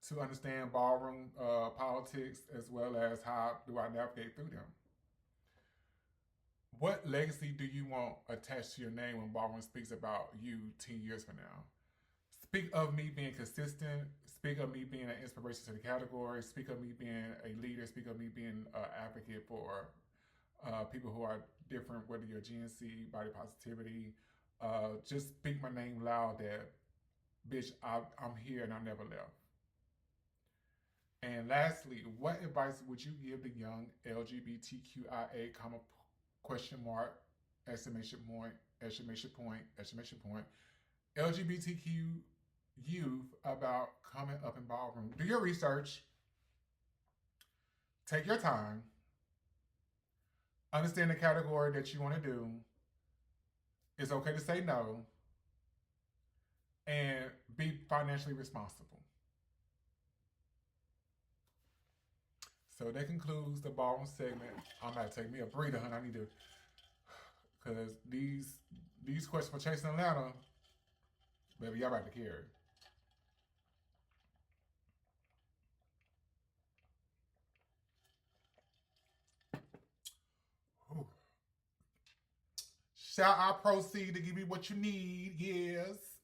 to understand ballroom politics, as well as how do I navigate through them. What legacy do you want attached to your name when Ballroom speaks about you 10 years from now? Speak of me being consistent. Speak of me being an inspiration to the category. Speak of me being a leader. Speak of me being an advocate for people who are different, whether you're GNC, body positivity. Just speak my name loud that, bitch, I'm here and I never left. And lastly, what advice would you give the young LGBTQIA, question mark, exclamation point, LGBTQ youth about coming up in Ballroom? Do your research. Take your time. Understand the category that you want to do. It's okay to say no. And be financially responsible. So that concludes the Ballroom segment. I'm about to take me a breather, honey. I need to, because these questions for Chasing Atlanta, baby, y'all about to carry. Whew. Shall I proceed to give you what you need? Yes.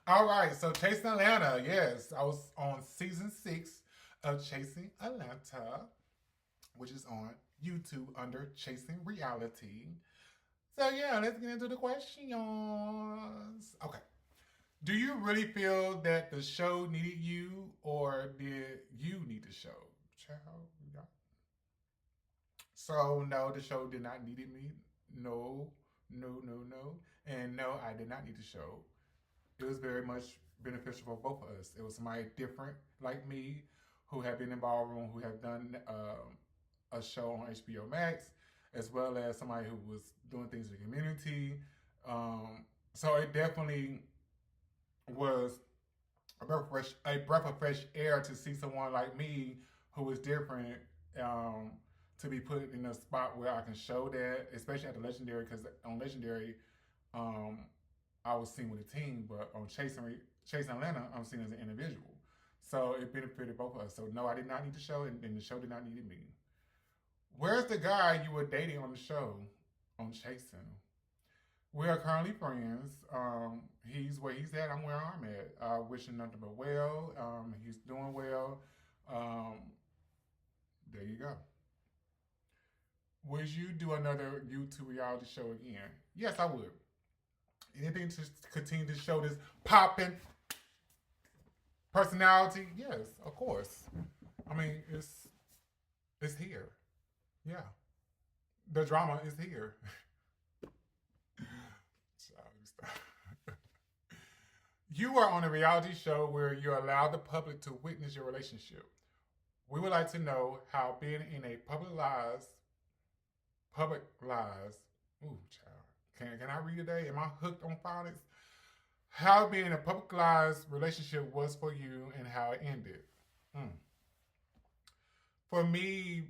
All right, so Chasing Atlanta, yes. I was on season 6 of Chasing Atlanta, which is on YouTube under Chasing Reality. So yeah, let's get into the questions. Okay. Do you really feel that the show needed you, or did you need the show? Child, yeah. So no, the show did not need me. No. And no, I did not need the show. It was very much beneficial for both of us. It was somebody different like me, who have been in Ballroom, who have done a show on HBO Max, as well as somebody who was doing things in the community. So it definitely was a breath of fresh air to see someone like me who was different, to be put in a spot where I can show that, especially at the Legendary, because on Legendary, I was seen with a team, but on Chasing Atlanta, I'm seen as an individual. So it benefited both of us. So no, I did not need the show, and the show did not need me. Where's the guy you were dating on the show on Chasing? We are currently friends. He's where he's at. I'm where I'm at. I wish him nothing but well. He's doing well. There you go. Would you do another YouTube reality show again? Yes, I would. Anything to continue to show this popping personality? Yes, of course. I mean, it's here. Yeah. The drama is here. You are on a reality show where you allow the public to witness your relationship. We would like to know how being in a publicized, ooh, child. Can I read today? Am I hooked on phonics? How being in a publicized relationship was for you and how it ended. For me,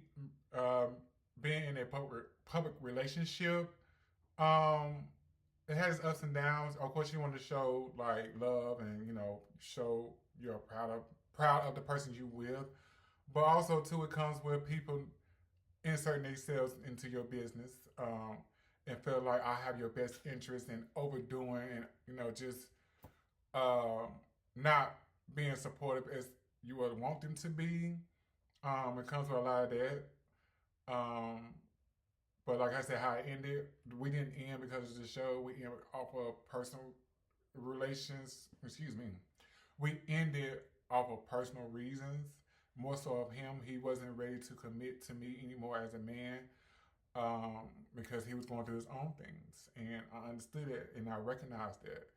being in a public relationship, it has ups and downs. Of course, you want to show like love and show you're proud of the person you with, but also too it comes with people inserting themselves into your business and feel like I have your best interest in overdoing and just not being supportive as you would want them to be. It comes with a lot of that. But like I said, how it ended, we didn't end because of the show. We ended off of personal relations. Excuse me. We ended off of personal reasons. More so of him. He wasn't ready to commit to me anymore as a man because he was going through his own things. And I understood it and I recognized that.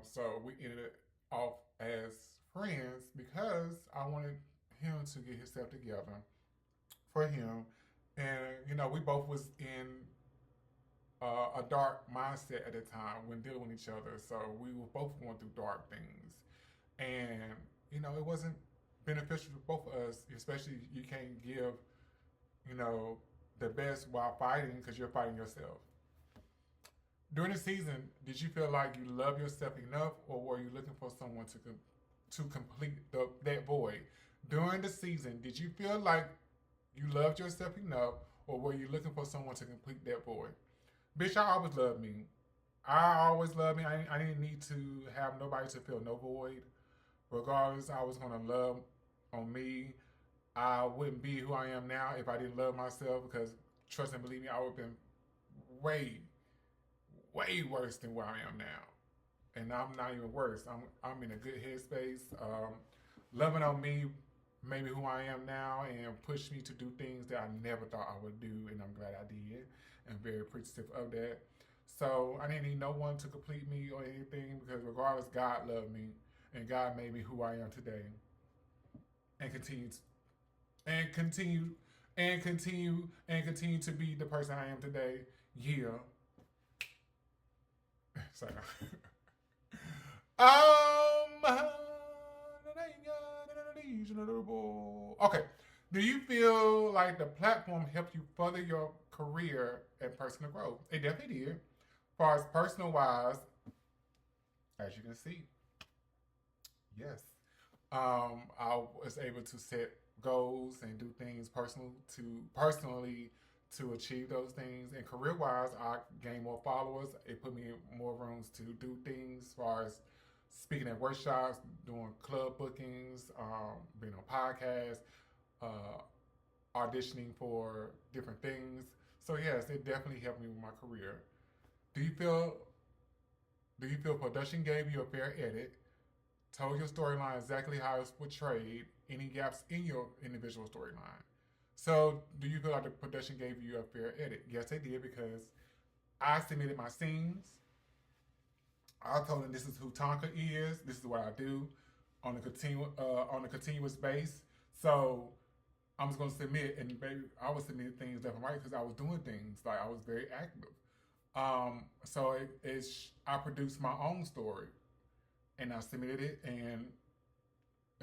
So we ended off as friends because I wanted him to get himself together for him. And, we both was in a dark mindset at the time when dealing with each other. So we were both going through dark things. And, it wasn't beneficial to both of us, especially you can't give, the best while fighting because you're fighting yourself. During the season, did you feel like you love yourself enough or were you looking for someone to complete that void? During the season, did you feel like you loved yourself enough, or were you looking for someone to complete that void? Bitch, I always loved me. I always loved me. I didn't need to have nobody to fill no void. Regardless, I was going to love on me. I wouldn't be who I am now if I didn't love myself because, trust and believe me, I would have been way, way worse than where I am now. And I'm not even worse. I'm in a good headspace. Loving on me made me who I am now and pushed me to do things that I never thought I would do, and I'm glad I did and very appreciative of that. So I didn't need no one to complete me or anything because regardless, God loved me and God made me who I am today and continue to be the person I am today. Yeah. Sorry. Okay. Do you feel like the platform helped you further your career and personal growth? It definitely did. As far as personal wise, as you can see, yes. I was able to set goals and do things personally to achieve those things. And career wise, I gained more followers. It put me in more rooms to do things as far as speaking at workshops, doing club bookings, being on podcasts, auditioning for different things. So yes, it definitely helped me with my career. Do you feel production gave you a fair edit? Told your storyline exactly how it's portrayed? Any gaps in your individual storyline? So do you feel like the production gave you a fair edit? Yes, they did because I submitted my scenes. I told them this is who Tonka is. This is what I do on a continuous base. So I'm just gonna submit, and baby, I was submitting things left and right because I was doing things like I was very active. So I produced my own story, and I submitted it, and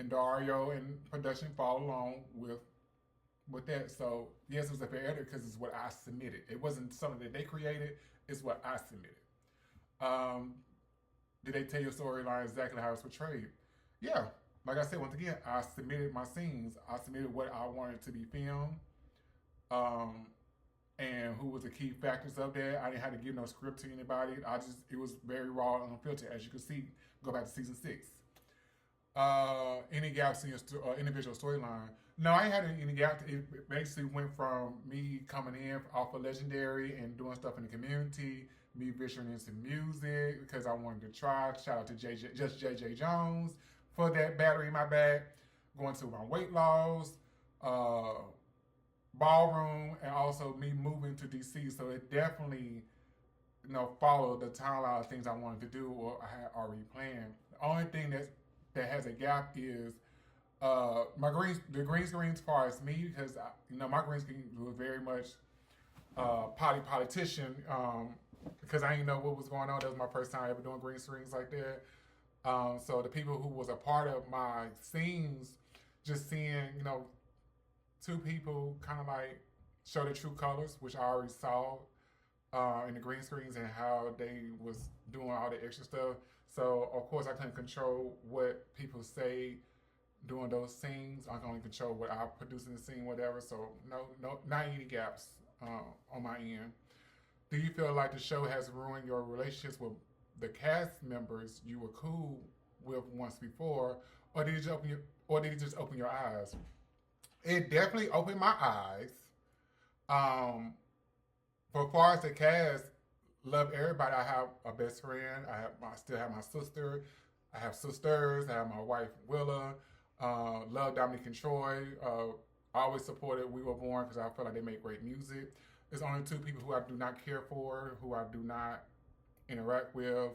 Dario and production followed along with that. So yes, it was a fair edit because it's what I submitted. It wasn't something that they created. It's what I submitted. Did they tell your storyline exactly how it's portrayed? Yeah. Like I said, once again, I submitted my scenes. I submitted what I wanted to be filmed. and who was the key factors of that. I didn't have to give no script to anybody. It was very raw and unfiltered, as you can see. Go back to season 6. Any gaps in your individual storyline? No, I ain't had any gaps. It basically went from me coming in off of Legendary and doing stuff in the community, me venturing into music because I wanted to try. Shout out to JJ Jones for that battery in my back. Going to my weight loss, Ballroom, and also me moving to DC. So it definitely, followed the timeline of things I wanted to do or I had already planned. The only thing that has a gap is the green screen as far as me, because my green screen was very much politician, because I didn't know what was going on. That was my first time ever doing green screens like that. So the people who was a part of my scenes, just seeing, two people kind of like show their true colors, which I already saw in the green screens and how they was doing all the extra stuff. So of course I couldn't control what people say doing those scenes. I can only control what I produce in the scene, whatever. So no, not any gaps on my end. Do you feel like the show has ruined your relationships with the cast members you were cool with once before, or did it just open your eyes? It definitely opened my eyes. But as far as the cast, love everybody. I have a best friend. I still have my sister. I have sisters. I have my wife Willa. Love Dominique and Troy. I always supported We Were Born because I feel like they make great music. There's only two people who I do not care for, who I do not interact with.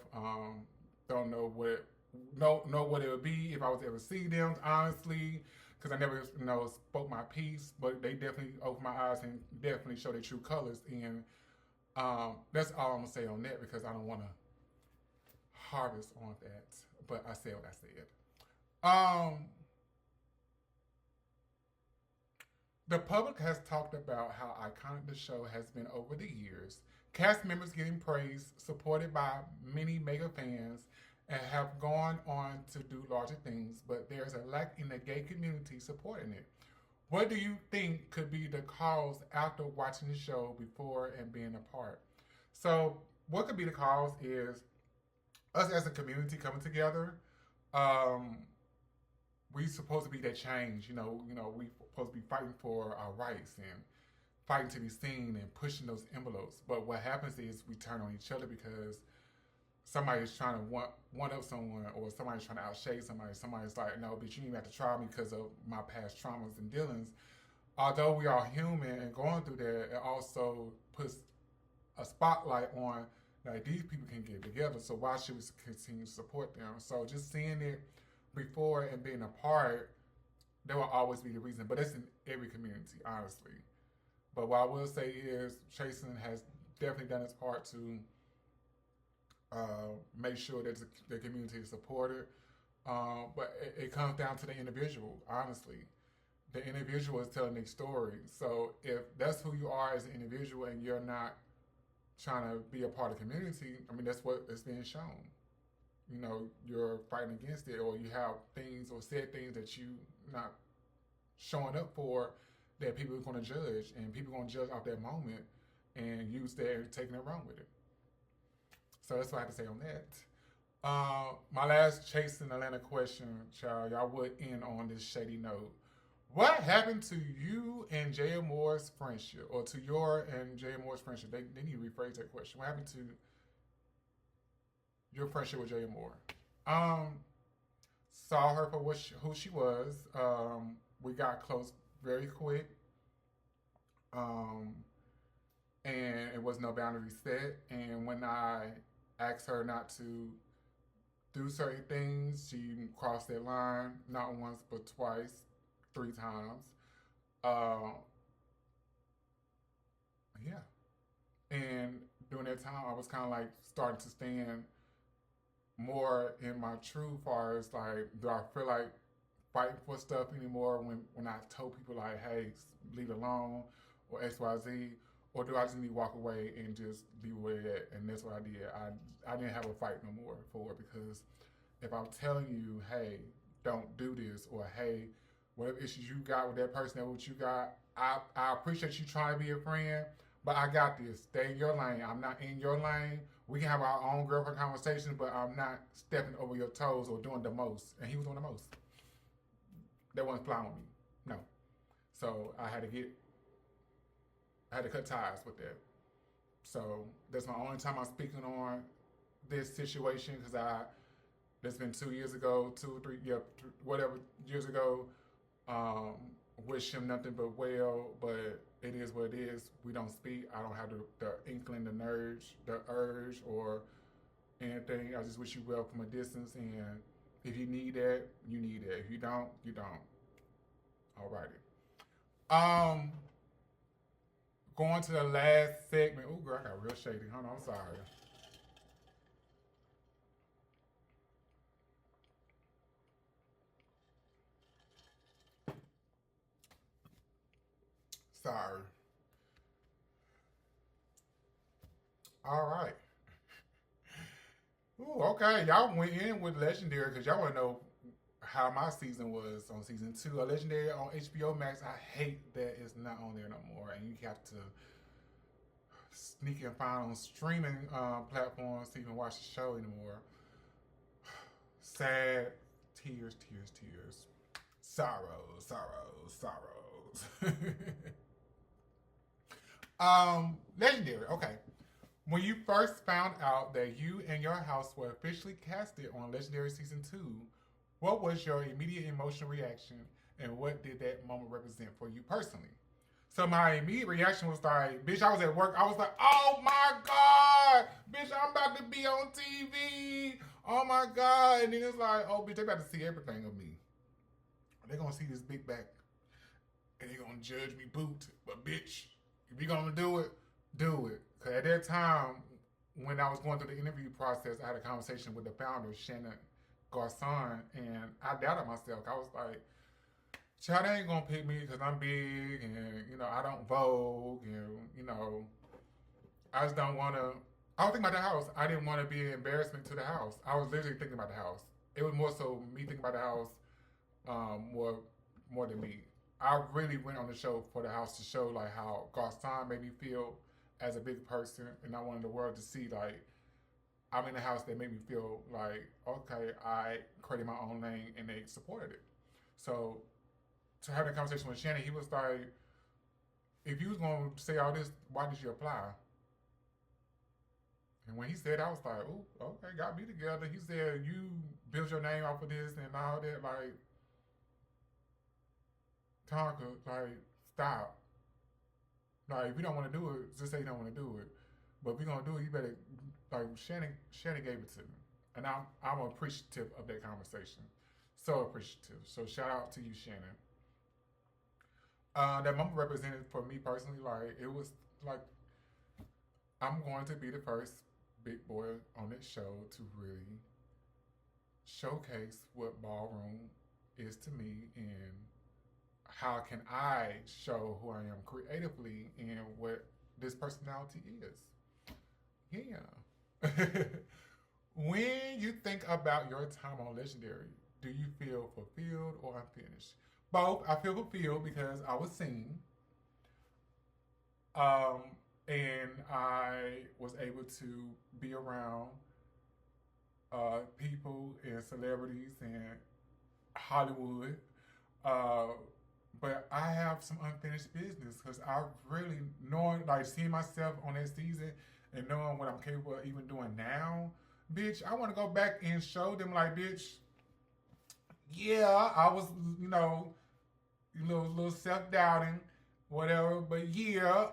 Don't know what it would be if I was to ever see them, honestly, because I never spoke my piece. But they definitely opened my eyes and definitely show their true colors. And that's all I'm gonna say on that because I don't want to harvest on that. But I said what I said. The public has talked about how iconic the show has been over the years. Cast members getting praised, supported by many mega fans, and have gone on to do larger things, but there's a lack in the gay community supporting it. What do you think could be the cause after watching the show before and being a part? So what could be the cause is us as a community coming together. We supposed to be that change, we supposed to be fighting for our rights and fighting to be seen and pushing those envelopes. But what happens is we turn on each other because somebody's trying to one up someone, or somebody's trying to outshade somebody. Somebody's like, no, bitch, you didn't have to try me because of my past traumas and dealings. Although we are human and going through that, it also puts a spotlight on like these people can get together. So why should we continue to support them? So just seeing it before and being a part, there will always be the reason. But it's in every community, honestly. But what I will say is Chasin has definitely done its part to make sure that the community is supported. But it comes down to the individual, honestly. The individual is telling their story. So if that's who you are as an individual and you're not trying to be a part of the community, I mean, that's what is being shown. You're fighting against it, or you have things or said things that you not showing up for, that people are going to judge, and people are going to judge off that moment and use that and taking it wrong with it. So that's what I have to say on that. My last Chasing Atlanta question, child, y'all would end on this shady note. What happened to you and Jaya Moore's friendship, or to your and Jaya Moore's friendship? They need to rephrase that question. What happened to your friendship with Jaya Moore? Saw her for who she was. We got close very quick. And it was no boundary set. And when I asked her not to do certain things, she crossed that line, not once, but twice, 3 times. Yeah. And during that time, I was kind of like starting to stand more in my true far as like, do I feel like fighting for stuff anymore when I told people like, hey, leave it alone, or XYZ, or do I just need to walk away and just leave it where it at? And that's what I did. I didn't have a fight no more for it, because if I'm telling you, hey, don't do this, or hey, whatever issues you got with that person, that what you got. I appreciate you trying to be a friend, but I got this. Stay in your lane. I'm not in your lane. We can have our own girlfriend conversations, but I'm not stepping over your toes or doing the most. And he was doing the most. That wasn't flying with me. No. So I had to cut ties with that. So that's my only time I'm speaking on this situation, because that's been 2 years ago, 2 or 3, whatever years ago. Wish him nothing but well, but it is what it is. We don't speak. I don't have the inkling, the urge, or anything. I just wish you well from a distance, and if you need that, you need that. If you don't, you don't. Alrighty. Going to the last segment. Oh, girl, I got real shady. Hold on, I'm sorry. Sorry. All right. Ooh, okay. Y'all went in with Legendary because y'all want to know how my season was on season 2. Legendary on HBO Max. I hate that it's not on there no more, and you have to sneak and find on streaming platforms to even watch the show anymore. Sad. Tears, tears, tears. Sorrows, sorrows, sorrows. Legendary, okay. When you first found out that you and your house were officially casted on Legendary Season 2, what was your immediate emotional reaction, and what did that moment represent for you personally? So my immediate reaction was like, bitch, I was at work. I was like, oh my God, bitch, I'm about to be on TV. Oh my God. And then it's like, oh, bitch, they about to see everything of me. They're going to see this big back, and they're going to judge me boot. But bitch, if you're going to do it, do it. Because at that time, when I was going through the interview process, I had a conversation with the founder, Shannon Garcon, and I doubted myself. I was like, child, they ain't going to pick me because I'm big, and, you know, I don't Vogue, and, you know, I just don't want to. I was thinking about the house. I didn't want to be an embarrassment to the house. I was literally thinking about the house. It was more so me thinking about the house more than me. I really went on the show for the house to show like how Garcon made me feel as a big person, and I wanted the world to see like I'm in a house that made me feel like, okay, I created my own lane, and they supported it. So to have that conversation with Shannon, he was like, if you was going to say all this, why did you apply? And when he said, I was like, oh, okay, got me together. He said, you built your name off of this and all that, like, Tonka, like, stop. Like, if you don't want to do it, just say you don't want to do it. But if you're going to do it, you better, like, Shannon gave it to me. And I'm appreciative of that conversation. So appreciative. So shout out to you, Shannon. That moment represented for me personally, like, it was like, I'm going to be the first big boy on this show to really showcase what Ballroom is to me, and how can I show who I am creatively and what this personality is. Yeah. When you think about your time on Legendary, do you feel fulfilled or unfinished? Both. I feel fulfilled because I was seen. And I was able to be around people and celebrities and Hollywood. But I have some unfinished business because I really knowing, like, seeing myself on that season and knowing what I'm capable of even doing now, bitch, I want to go back and show them, like, bitch, yeah, I was, you know, a little self-doubting, whatever, but yeah,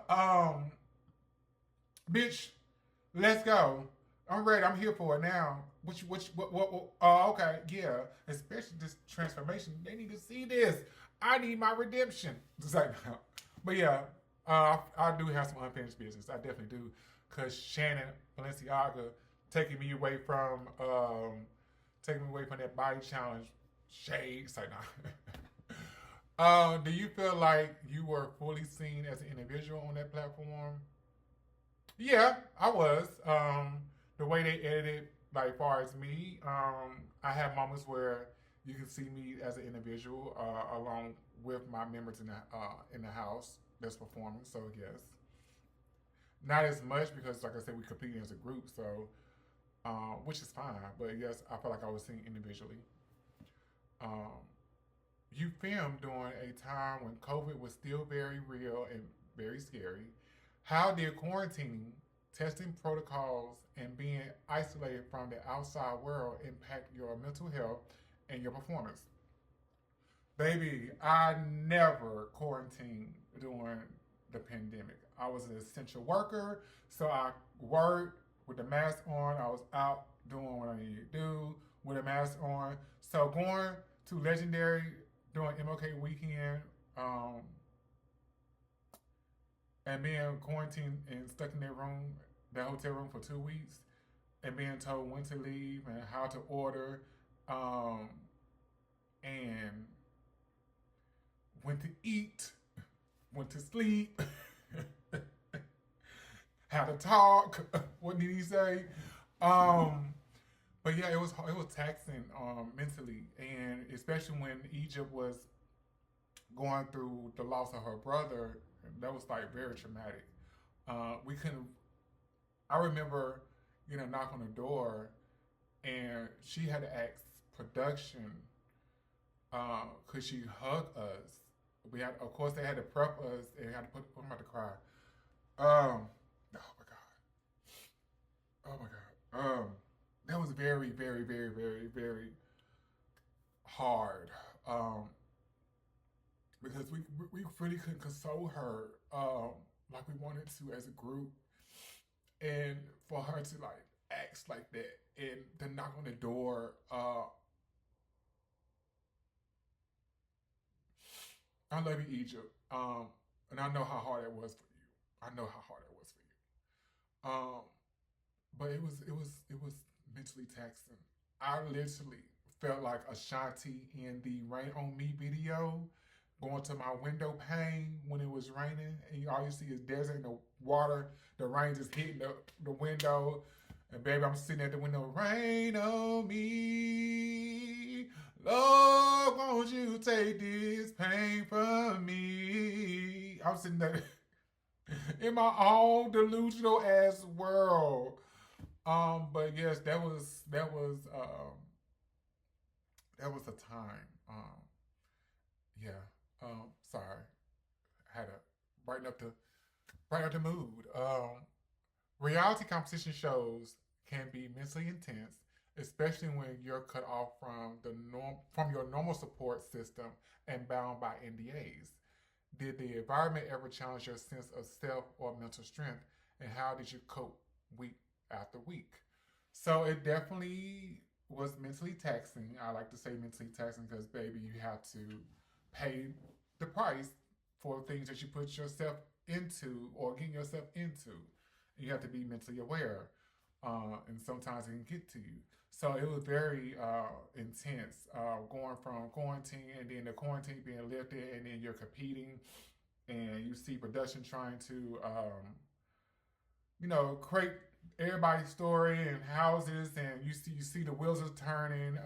bitch, let's go. I'm ready. I'm here for it now. What? Oh, okay, yeah. Especially this transformation. They need to see this. I need my redemption. But yeah, I do have some unfinished business. I definitely do. Because Shannon Balenciaga taking me away from that body challenge shade. It's like, nah. Do you feel like you were fully seen as an individual on that platform? Yeah, I was. The way they edited, like, far as me, I have moments where, You can see me as an individual along with my members in the house that's performing. So yes, not as much because, like I said, we competing as a group. So which is fine. But yes, I felt like I was singing individually. You filmed during a time when COVID was still very real and very scary. How did quarantining, testing protocols, and being isolated from the outside world impact your mental health and your performance? Baby, I never quarantined during the pandemic. I was an essential worker, so I worked with the mask on. I was out doing what I needed to do with a mask on. So going to Legendary during MLK weekend and being quarantined and stuck in that hotel room for 2 weeks, and being told when to leave and how to order, and when to eat, when to sleep, how to talk. What did he say? But yeah, it was taxing mentally, and especially when Egypt was going through the loss of her brother. That was like very traumatic. We couldn't. I remember, knock on the door, and she had to ask production, could she hug us? We had, of course, they had to prep us and had to put. I'm about to cry. Oh my god. Oh my god. That was very, very, very, very, very hard. Because we really couldn't console her like we wanted to as a group, and for her to like act like that and to knock on the door. I love you, Egypt, and I know how hard it was for you. I know how hard it was for you. But it was mentally taxing. I literally felt like Ashanti in the Rain on Me video, going to my window pane when it was raining, and all you see is desert and the water, the rain just hitting the window, and baby, I'm sitting at the window, rain on me, Lord, won't you take this pain from me? I'm sitting there in my own delusional ass world. But yes, that was a time. Sorry, I had to brighten up the mood. Reality competition shows can be mentally intense, especially when you're cut off from your normal support system and bound by NDAs. Did the environment ever challenge your sense of self or mental strength, and how did you cope week after week? So it definitely was mentally taxing. I like to say mentally taxing because, baby, you have to pay the price for things that you put yourself into or getting yourself into. You have to be mentally aware, and sometimes it can get to you. So it was very intense, going from quarantine and then the quarantine being lifted, and then you're competing, and you see production trying to, create everybody's story and houses, and you see the wheels are turning.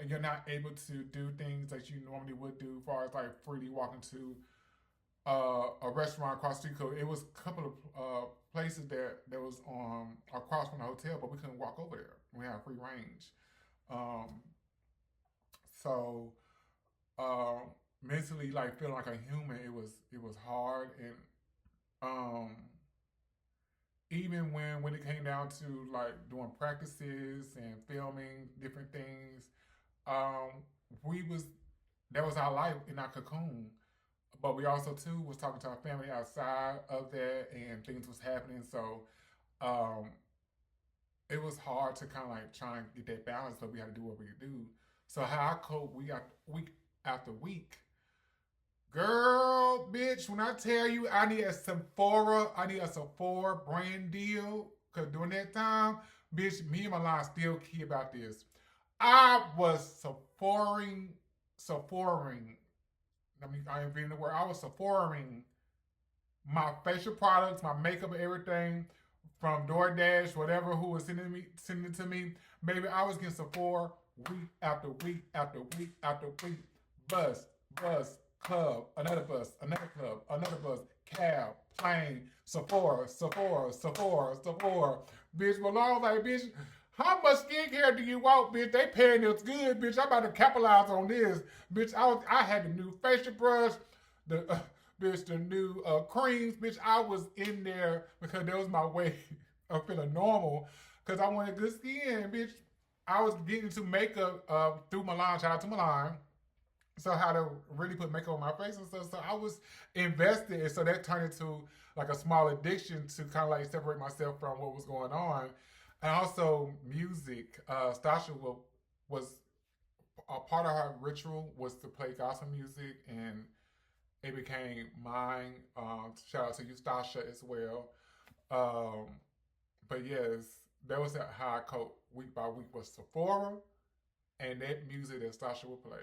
You're not able to do things that you normally would do, as far as like freely walking to a restaurant across the street. It was a couple of places that was across from the hotel, but we couldn't walk over there. We had free range. So mentally, like feeling like a human, it was hard, and even when it came down to like doing practices and filming different things, that was our life in our cocoon. But we also too was talking to our family outside of that, and things was happening. So it was hard to kind of like try and get that balance, but we had to do what we could do. So how I cope week after week, girl, bitch, when I tell you I need a Sephora brand deal, because during that time, bitch, me and my line still key about this. I was Sephoring. I mean, I ain't being the word. I was Sephoring my facial products, my makeup, and everything from DoorDash, whatever, who was sending it to me. Baby, I was getting Sephora week after week after week after week. Bus, club, another bus, another club, another bus, cab, plane, Sephora. Bitch, Malone like, bitch, how much skincare do you want, bitch? They paying us good, bitch. I'm about to capitalize on this. Bitch, I had the new facial brush, the new creams, bitch. I was in there because that was my way of feeling normal because I wanted good skin, bitch. I was getting into makeup through Milan. Shout out to Milan. So how to really put makeup on my face and stuff. So I was invested, and so that turned into like a small addiction to kind of like separate myself from what was going on. And also music. Stasha was a part of her ritual was to play gospel music, and it became mine. Shout out to you, Stasha, as well. But yes, that was how I coped week by week was Sephora and that music that Stasha would play.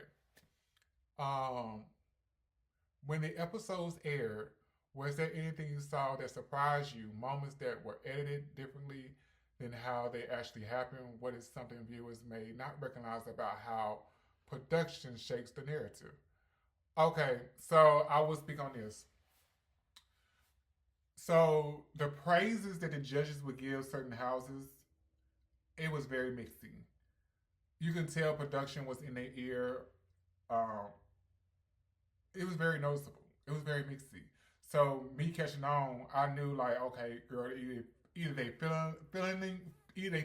When the episodes aired, was there anything you saw that surprised you? Moments that were edited differently than how they actually happened? What is something viewers may not recognize about how production shapes the narrative? Okay, so I will speak on this. So the praises that the judges would give certain houses, it was very mixing. You can tell production was in their ear. It was very noticeable. It was very mixy. So me catching on, I knew like, okay, girl, either they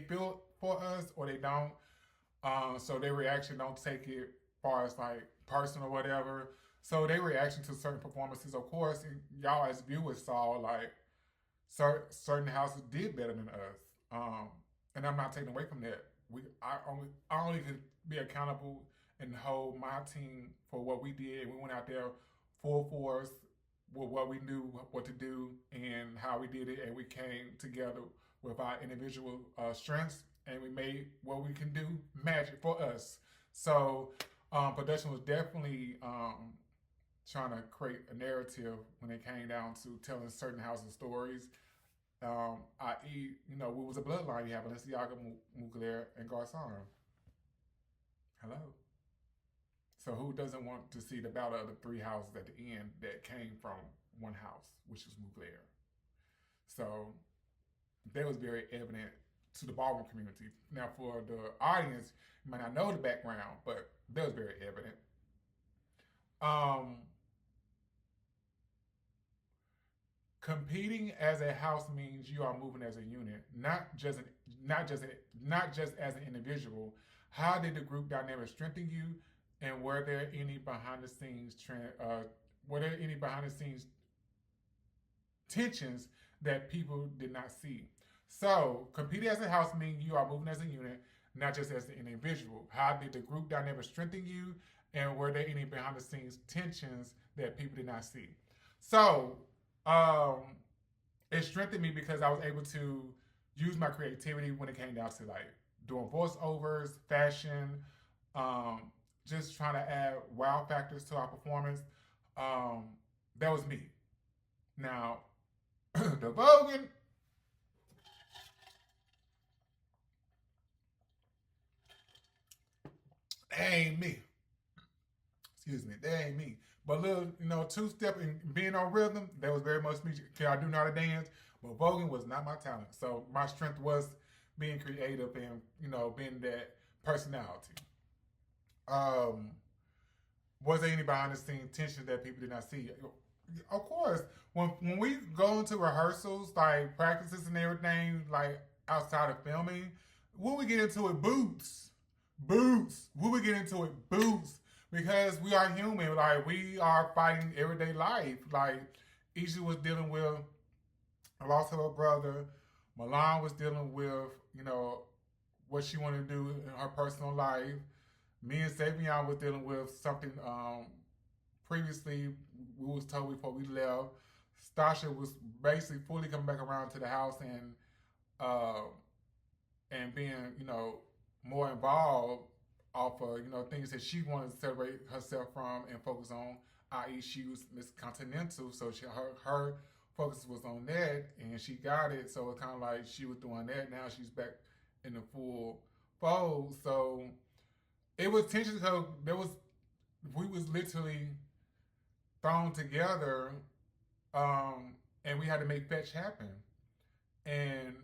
feel for us or they don't. So their reaction don't take it far as like personal or whatever. So their reaction to certain performances, of course, y'all as viewers saw like certain houses did better than us. And I'm not taking away from that. I only can be accountable and hold my team for what we did. We went out there full force with what we knew what to do and how we did it, and we came together with our individual strengths, and we made what we can do magic for us. So production was definitely trying to create a narrative when it came down to telling certain houses stories. I.e., we was a bloodline. You have Balenciaga, Mugler, and Garcon. Hello. So who doesn't want to see the battle of the three houses at the end that came from one house, which was Mugler? So that was very evident to the ballroom community. Now for the audience, you might not know the background, but that was very evident. Competing as a house means you are moving as a unit, not just as an individual. How did the group dynamic strengthen you, and were there any behind the scenes tensions that people did not see? So, competing as a house means you are moving as a unit, not just as an individual. How did the group dynamic strengthen you, and were there any behind the scenes tensions that people did not see? So, it strengthened me because I was able to use my creativity when it came down to like doing voiceovers, fashion, just trying to add wow factors to our performance. That was me. Now, the Vogan, that ain't me. Excuse me, that ain't me. But little, two-step and being on rhythm, that was very much me. I do know how to dance, but voguing was not my talent. So my strength was being creative and, being that personality. Was there any behind the scenes tension that people did not see? Of course, when we go into rehearsals, like practices and everything, like outside of filming, when we get into it, boots. When we get into it, boots. Because we are human, like we are fighting everyday life. Like Isha was dealing with a loss of her brother. Milan was dealing with, what she wanted to do in her personal life. Me and Savion was dealing with something previously we was told before we left. Stasha was basically fully coming back around to the house and being, more involved off of, things that she wanted to separate herself from and focus on, i.e. she was Miss Continental, so her focus was on that, and she got it, so it's kind of like she was doing that, now she's back in the full fold, so it was tension because we was literally thrown together, and we had to make fetch happen. And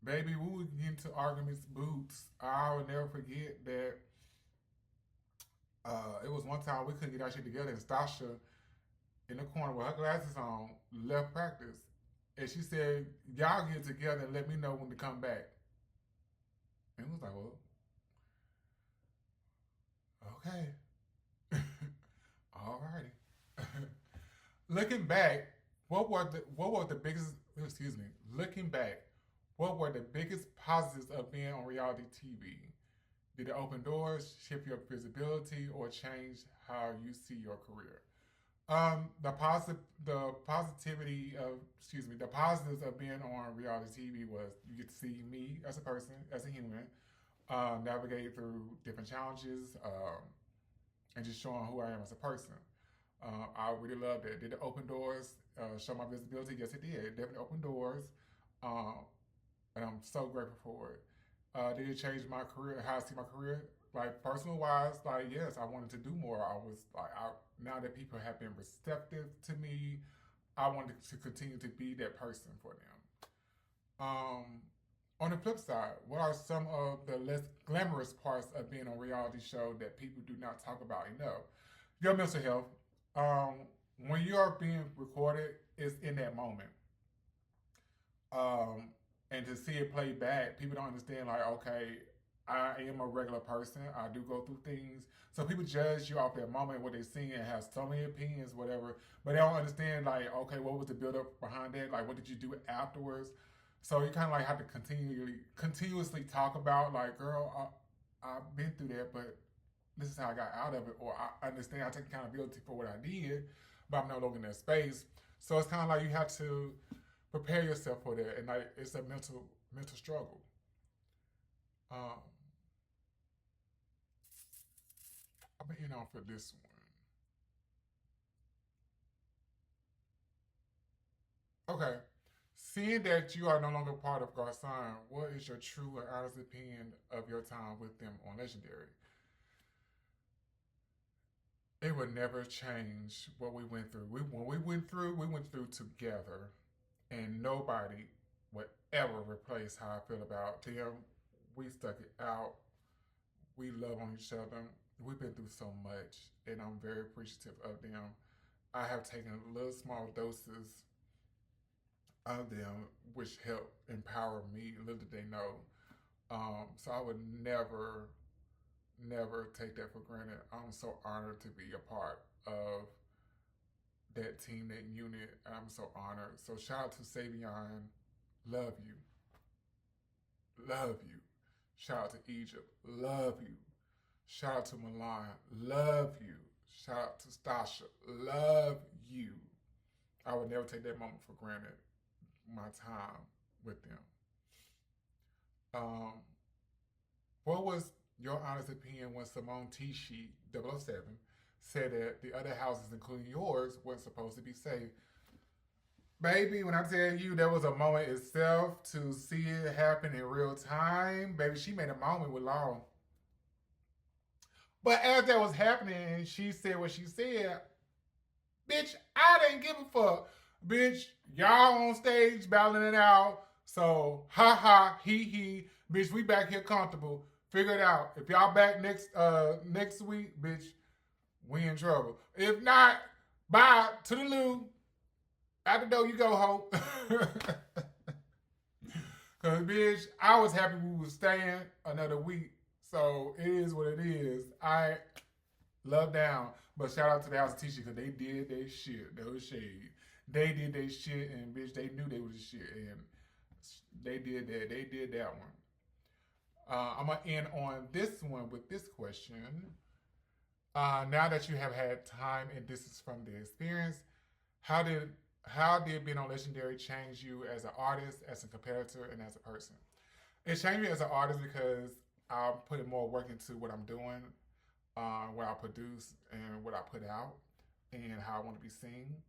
baby, we would get into arguments, boots. I'll never forget that. It was one time we couldn't get our shit together, and Stasha in the corner with her glasses on left practice, and she said, "Y'all get together and let me know when to come back." And it was like, well, okay, all righty. Looking back, what were the biggest? Excuse me. Looking back, what were the biggest positives of being on reality TV? Did it open doors, shift your visibility, or change how you see your career? The positives of being on reality TV was you get to see me as a person, as a human, navigate through different challenges, and just showing who I am as a person. I really loved it. Did it open doors, show my visibility? Yes, it did. It definitely opened doors, and I'm so grateful for it. Did it change my career, how I see my career? Like, personal wise, like, yes, I wanted to do more. I was like, now that people have been receptive to me, I wanted to continue to be that person for them. On the flip side, what are some of the less glamorous parts of being on a reality show that people do not talk about enough? Your mental health. When you are being recorded, it's in that moment. And to see it play back, people don't understand, like, okay, I am a regular person. I do go through things. So people judge you off that moment, what they see, and have so many opinions, whatever. But they don't understand, like, okay, what was the build-up behind that? Like, what did you do afterwards? So you kind of like have to continuously talk about, like, girl, I've been through that, but this is how I got out of it. Or I understand, I take accountability for what I did, but I'm no longer in that space. So it's kind of like you have to prepare yourself for that, and like it's a mental struggle. I'm gonna end on for this one. Okay, seeing that you are no longer part of Garcon, what is your true and honest opinion of your time with them on Legendary? It would never change what we went through. When we went through together, and nobody would ever replace how I feel about them. We stuck it out. We love on each other. We've been through so much, and I'm very appreciative of them. I have taken little small doses of them, which help empower me. Little did they know. So I would never take that for granted. I'm so honored to be a part of that team, that unit. I'm so honored. So shout out to Savion. Love you. Love you. Shout out to Egypt. Love you. Shout out to Milan. Love you. Shout out to Stasha. Love you. I would never take that moment for granted. My time with them. What was your honest opinion when Simone T-Sheet 007 said that the other houses, including yours, weren't supposed to be safe? Baby, when I tell you there was a moment itself to see it happen in real time, baby, she made a moment with Law. But as that was happening, she said what she said. Bitch, I didn't give a fuck. Bitch, y'all on stage battling it out. So, ha ha, he he. Bitch, we back here comfortable. Figure it out. If y'all back next week, bitch, we in trouble. If not, bye to the loo. Out the door you go, ho. Cause bitch, I was happy we was staying another week. So it is what it is. I love down. But shout out to the House of T-Shirt, because they did their shit. That was shade. They did their shit, and bitch, they knew they was the shit. And they did that. They did that one. I'm going to end on this one with this question. Now that you have had time and distance from the experience, how did being on Legendary change you as an artist, as a competitor, and as a person? It changed me as an artist because I'm putting more work into what I'm doing, what I produce, and what I put out, and how I want to be seen.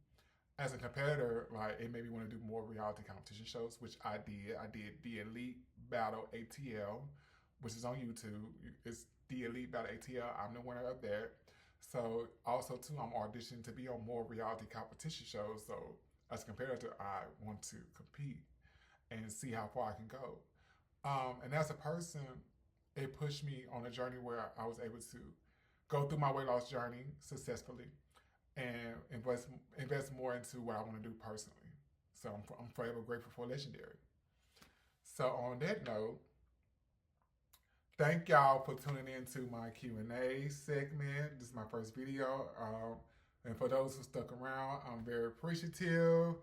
As a competitor, like, it made me want to do more reality competition shows, which I did. I did the Elite Battle ATL, which is on YouTube. the Elite Battle ATL. I'm the winner of that. So also too, I'm auditioning to be on more reality competition shows. So as a competitor, I want to compete and see how far I can go. And as a person, it pushed me on a journey where I was able to go through my weight loss journey successfully and invest more into what I want to do personally. So I'm forever grateful for Legendary. So on that note, thank y'all for tuning in to my Q&A segment. This is my first video. And for those who stuck around, I'm very appreciative.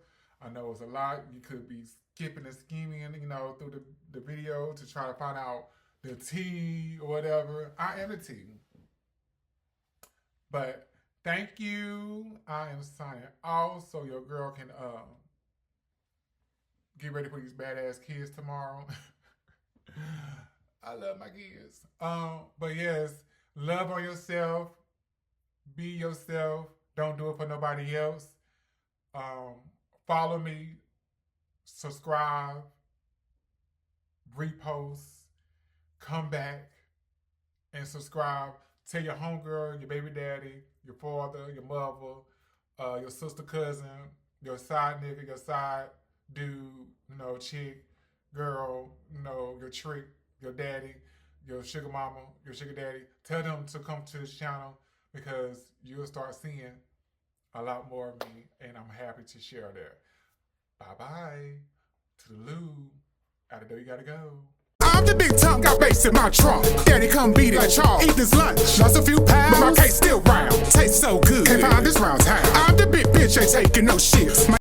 I know it's a lot. You could be skipping and scheming, through the video to try to find out the tea or whatever. I am the tea. But thank you. I am signing off so your girl can get ready for these badass kids tomorrow. I love my kids. But yes, love on yourself. Be yourself. Don't do it for nobody else. Follow me. Subscribe. Repost. Come back and subscribe. Tell your homegirl, your baby daddy, your father, your mother, your sister, cousin, your side nigga, your side dude, chick, girl, your trick, your daddy, your sugar mama, your sugar daddy. Tell them to come to this channel because you'll start seeing a lot more of me, and I'm happy to share that. Bye-bye. To the loo. Out the door you gotta go. I'm the big tongue, got bass in my trunk. Daddy, come beat it like Charles. Eat this lunch, lost a few pounds, but my case still round. Tastes so good, can't find this round town. I'm the big bitch, ain't taking no shit.